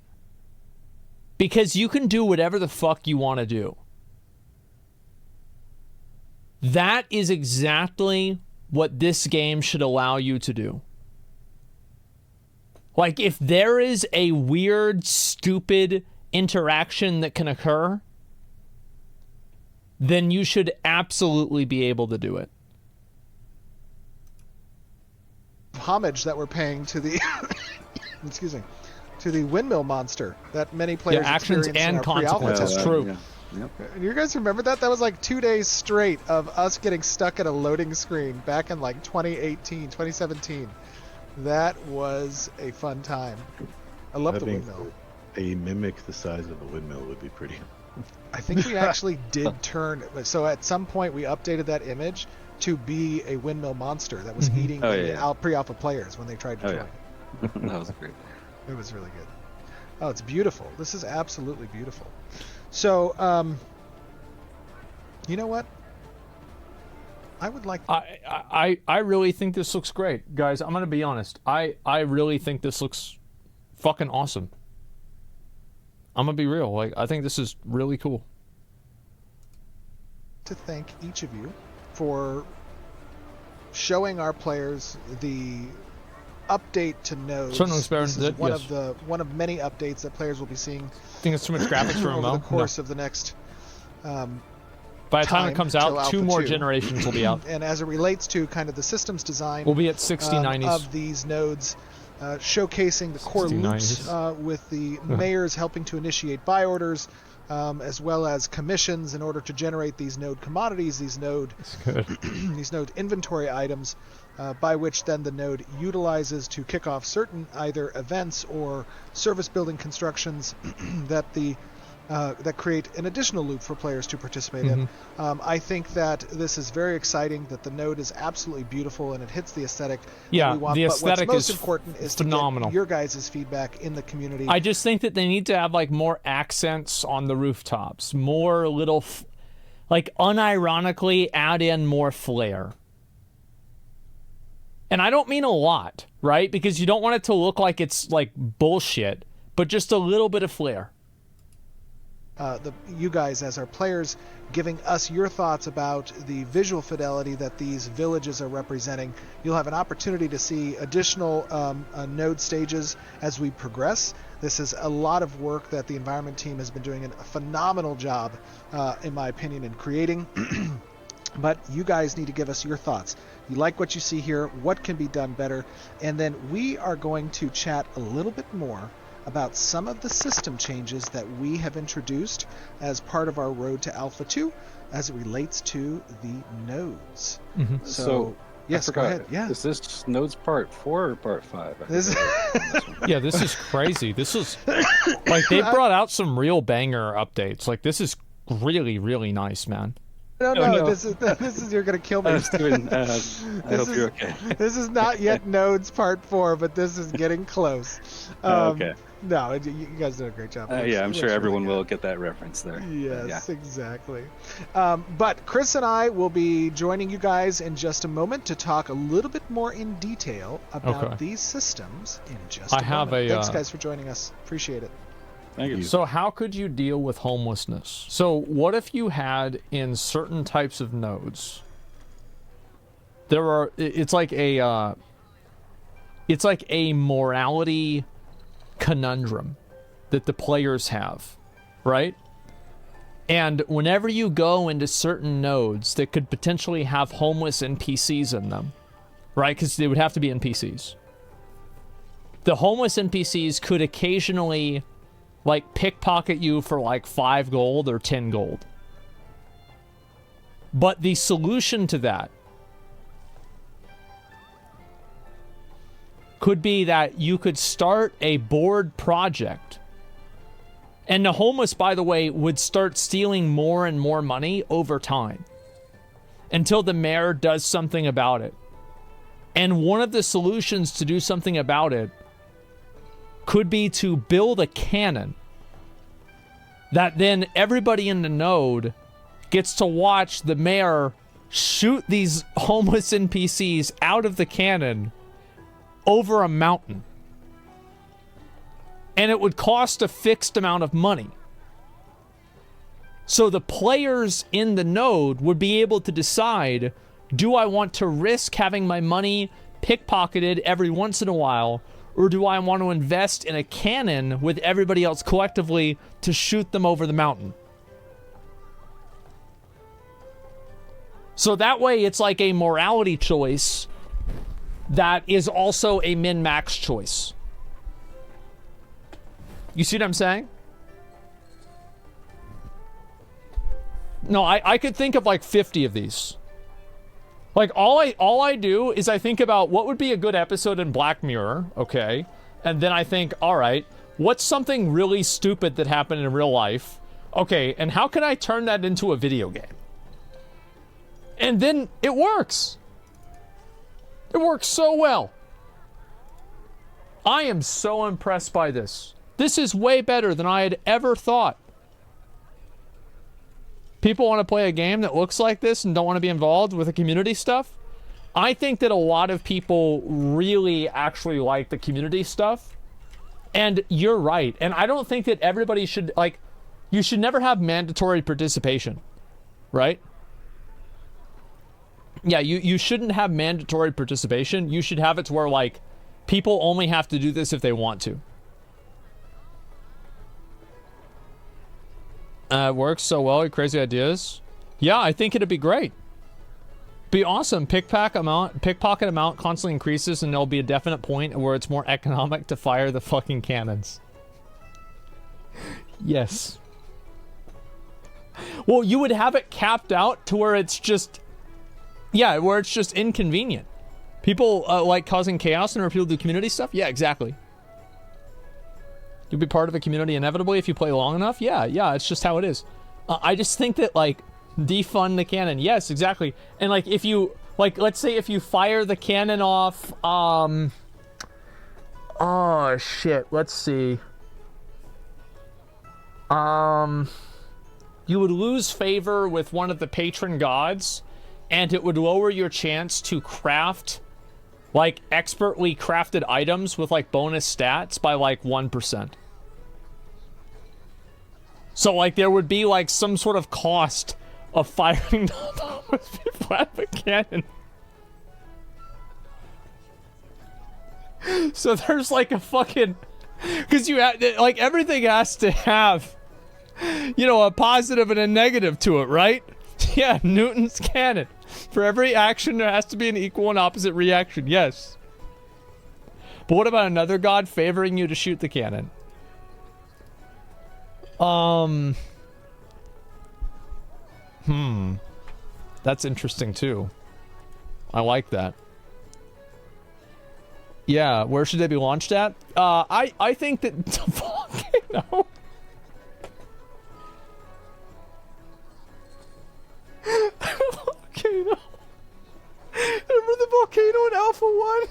Because you can do whatever the fuck you want to do. That is exactly what this game should allow you to do. Like, if there is a weird, stupid interaction that can occur, then you should absolutely be able to do it. homage that we're paying to the excuse me, to the windmill monster that many players actions experience in and our pre-alpha consequences. testing. True. Yeah. Yep. You guys remember that? That was like 2 days straight of us getting stuck at a loading screen back in like 2018, 2017. That was a fun time. I love the windmill. A mimic the size of a windmill would be pretty. I think we actually did turn. So at some point we updated that image to be a windmill monster that was eating the pre-alpha players when they tried to join. That was great. It was really good. Oh, it's beautiful. This is absolutely beautiful. So, you know what? I would like. I really think this looks great, guys. I'm gonna be honest. I really think this looks fucking awesome. I'm gonna be real. Like, I think this is really cool. To thank each of you for showing our players the update to nodes. Certainly, This is one yes. of one of many updates that players will be seeing I think it's too much graphics for a over mo. the course of the next. By the time it time comes till out, Alpha 2 more 2. generations will be out. And as it relates to kind of the systems design, We'll be at 6090s. of these nodes, showcasing the core 60, loops 90s. with the mayors helping to initiate buy orders, as well as commissions in order to generate these node commodities, these node these node inventory items, by which then the node utilizes to kick off certain either events or service building constructions that the that create an additional loop for players to participate in. I think that this is very exciting, that the node is absolutely beautiful and it hits the aesthetic Yeah, that we want. the But aesthetic what's most is important is phenomenal. to get your guys' feedback in the community. I just think that they need to have like more accents on the rooftops, more little, like unironically add in more flair. And I don't mean a lot, right? Because you don't want it to look like it's like bullshit, but just a little bit of flair. You guys as our players giving us your thoughts about the visual fidelity that these villages are representing. You'll have an opportunity to see additional node stages as we progress. This is a lot of work that the environment team has been doing a phenomenal job, in my opinion, in creating. But you guys need to give us your thoughts. You like what you see here? What can be done better? And then we are going to chat a little bit more about some of the system changes that we have introduced as part of our road to Alpha 2 as it relates to the nodes. Mm-hmm. So yes, go ahead. Yeah. Is this nodes part 4 or part 5? Yeah, this is crazy. This is like they brought out some real banger updates. Like this is really, really nice, man. No. This is you're gonna kill me. Steven, I hope you're okay. This is not yet nodes part 4, but this is getting close. Okay. No, you guys did a great job. Yeah, I'm sure everyone will get that reference there. Yes, exactly. But Chris and I will be joining you guys in just a moment to talk a little bit more in detail about these systems in just a moment. Thanks, guys, for joining us. Appreciate it. Thank you. So how could you deal with homelessness? So what if you had in certain types of nodes, it's like a morality conundrum that the players have, right? And whenever you go into certain nodes that could potentially have homeless NPCs in them, right? Because they would have to be NPCs. The homeless NPCs could occasionally like pickpocket you for like 5 gold or 10 gold. But the solution to that could be that you could start a board project. And the homeless, by the way, would start stealing more and more money over time until the mayor does something about it. And one of the solutions to do something about it could be to build a cannon that then everybody in the node gets to watch the mayor shoot these homeless NPCs out of the cannon over a mountain. And it would cost a fixed amount of money. So the players in the node would be able to decide, do I want to risk having my money pickpocketed every once in a while, or do I want to invest in a cannon with everybody else collectively to shoot them over the mountain? So that way it's like a morality choice that is also a min-max choice. You see what I'm saying? No, I could think of like 50 of these. Like all I do is I think about what would be a good episode in Black Mirror, okay? And then I think, all right, what's something really stupid that happened in real life? Okay, and how can I turn that into a video game? And then it works. It works so well. I am so impressed by this. This is way better than I had ever thought. People want to play a game that looks like this and don't want to be involved with the community stuff. I think that a lot of people really actually like the community stuff. And you're right. And I don't think that everybody should, like, you should never have mandatory participation, right? Yeah, you shouldn't have mandatory participation. You should have it to where, like, people only have to do this if they want to. It works so well. Crazy ideas. Yeah, I think it'd be great. Be awesome. Pickpocket amount constantly increases, and there'll be a definite point where it's more economic to fire the fucking cannons. Yes. Well, you would have it capped out to where it's just, yeah, where it's just inconvenient. People like causing chaos, and where people do community stuff. Yeah, exactly. You'll be part of a community inevitably if you play long enough. Yeah, it's just how it is. I just think that, like, defund the cannon. Yes, exactly. And, like, if you, like, let's say if you fire the cannon off, oh, shit, let's see. You would lose favor with one of the patron gods, and it would lower your chance to craft like expertly crafted items with like bonus stats by like 1%. So like there would be like some sort of cost of firing those people out of a cannon. So there's like a fucking, because you have, like, everything has to have, you know, a positive and a negative to it, right? Yeah, Newton's cannon. For every action, there has to be an equal and opposite reaction, yes. But what about another god favoring you to shoot the cannon? That's interesting too. I like that. Yeah, where should they be launched at? I think that the volcano. Volcano. Remember the volcano in Alpha 1?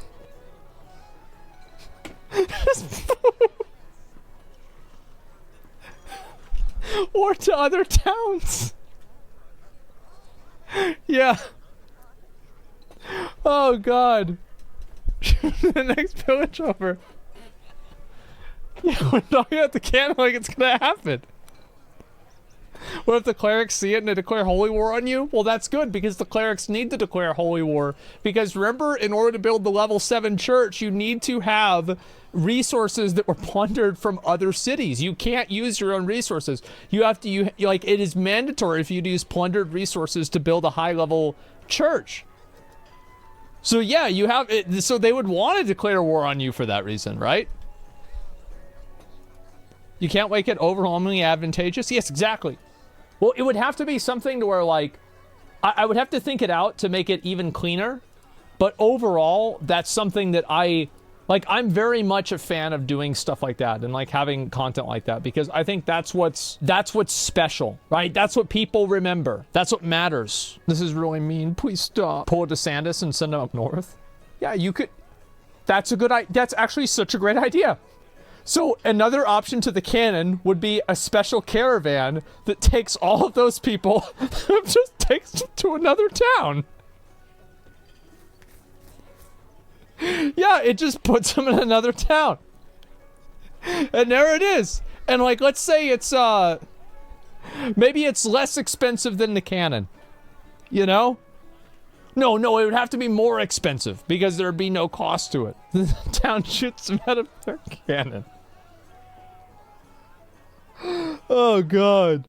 Or to other towns. Yeah. Oh god. The next village over. Yeah, we're talking about the cannon like it's gonna happen. What if the clerics see it and they declare holy war on you? Well, that's good, because the clerics need to declare holy war. Because remember, in order to build the level 7 church, you need to have resources that were plundered from other cities. You can't use your own resources. You have to, like, it is mandatory for you to use plundered resources to build a high-level church. So yeah, you have it. So they would want to declare war on you for that reason, right? You can't make it overwhelmingly advantageous? Yes, exactly. Well, it would have to be something to where, like, I would have to think it out to make it even cleaner. But overall, that's something that I'm very much a fan of doing stuff like that and, like, having content like that, because I think that's what's special, right? That's what people remember. That's what matters. This is really mean. Please stop. Pull a DeSantis and send him up north. Yeah, you could. That's a good idea. That's actually such a great idea. So another option to the cannon would be a special caravan that takes all of those people, just takes them to another town. Yeah, it just puts them in another town. And there it is. And, like, let's say it's, maybe it's less expensive than the cannon. You know? No, it would have to be more expensive, because there'd be no cost to it. The town shoots them out of their cannon. Oh, God.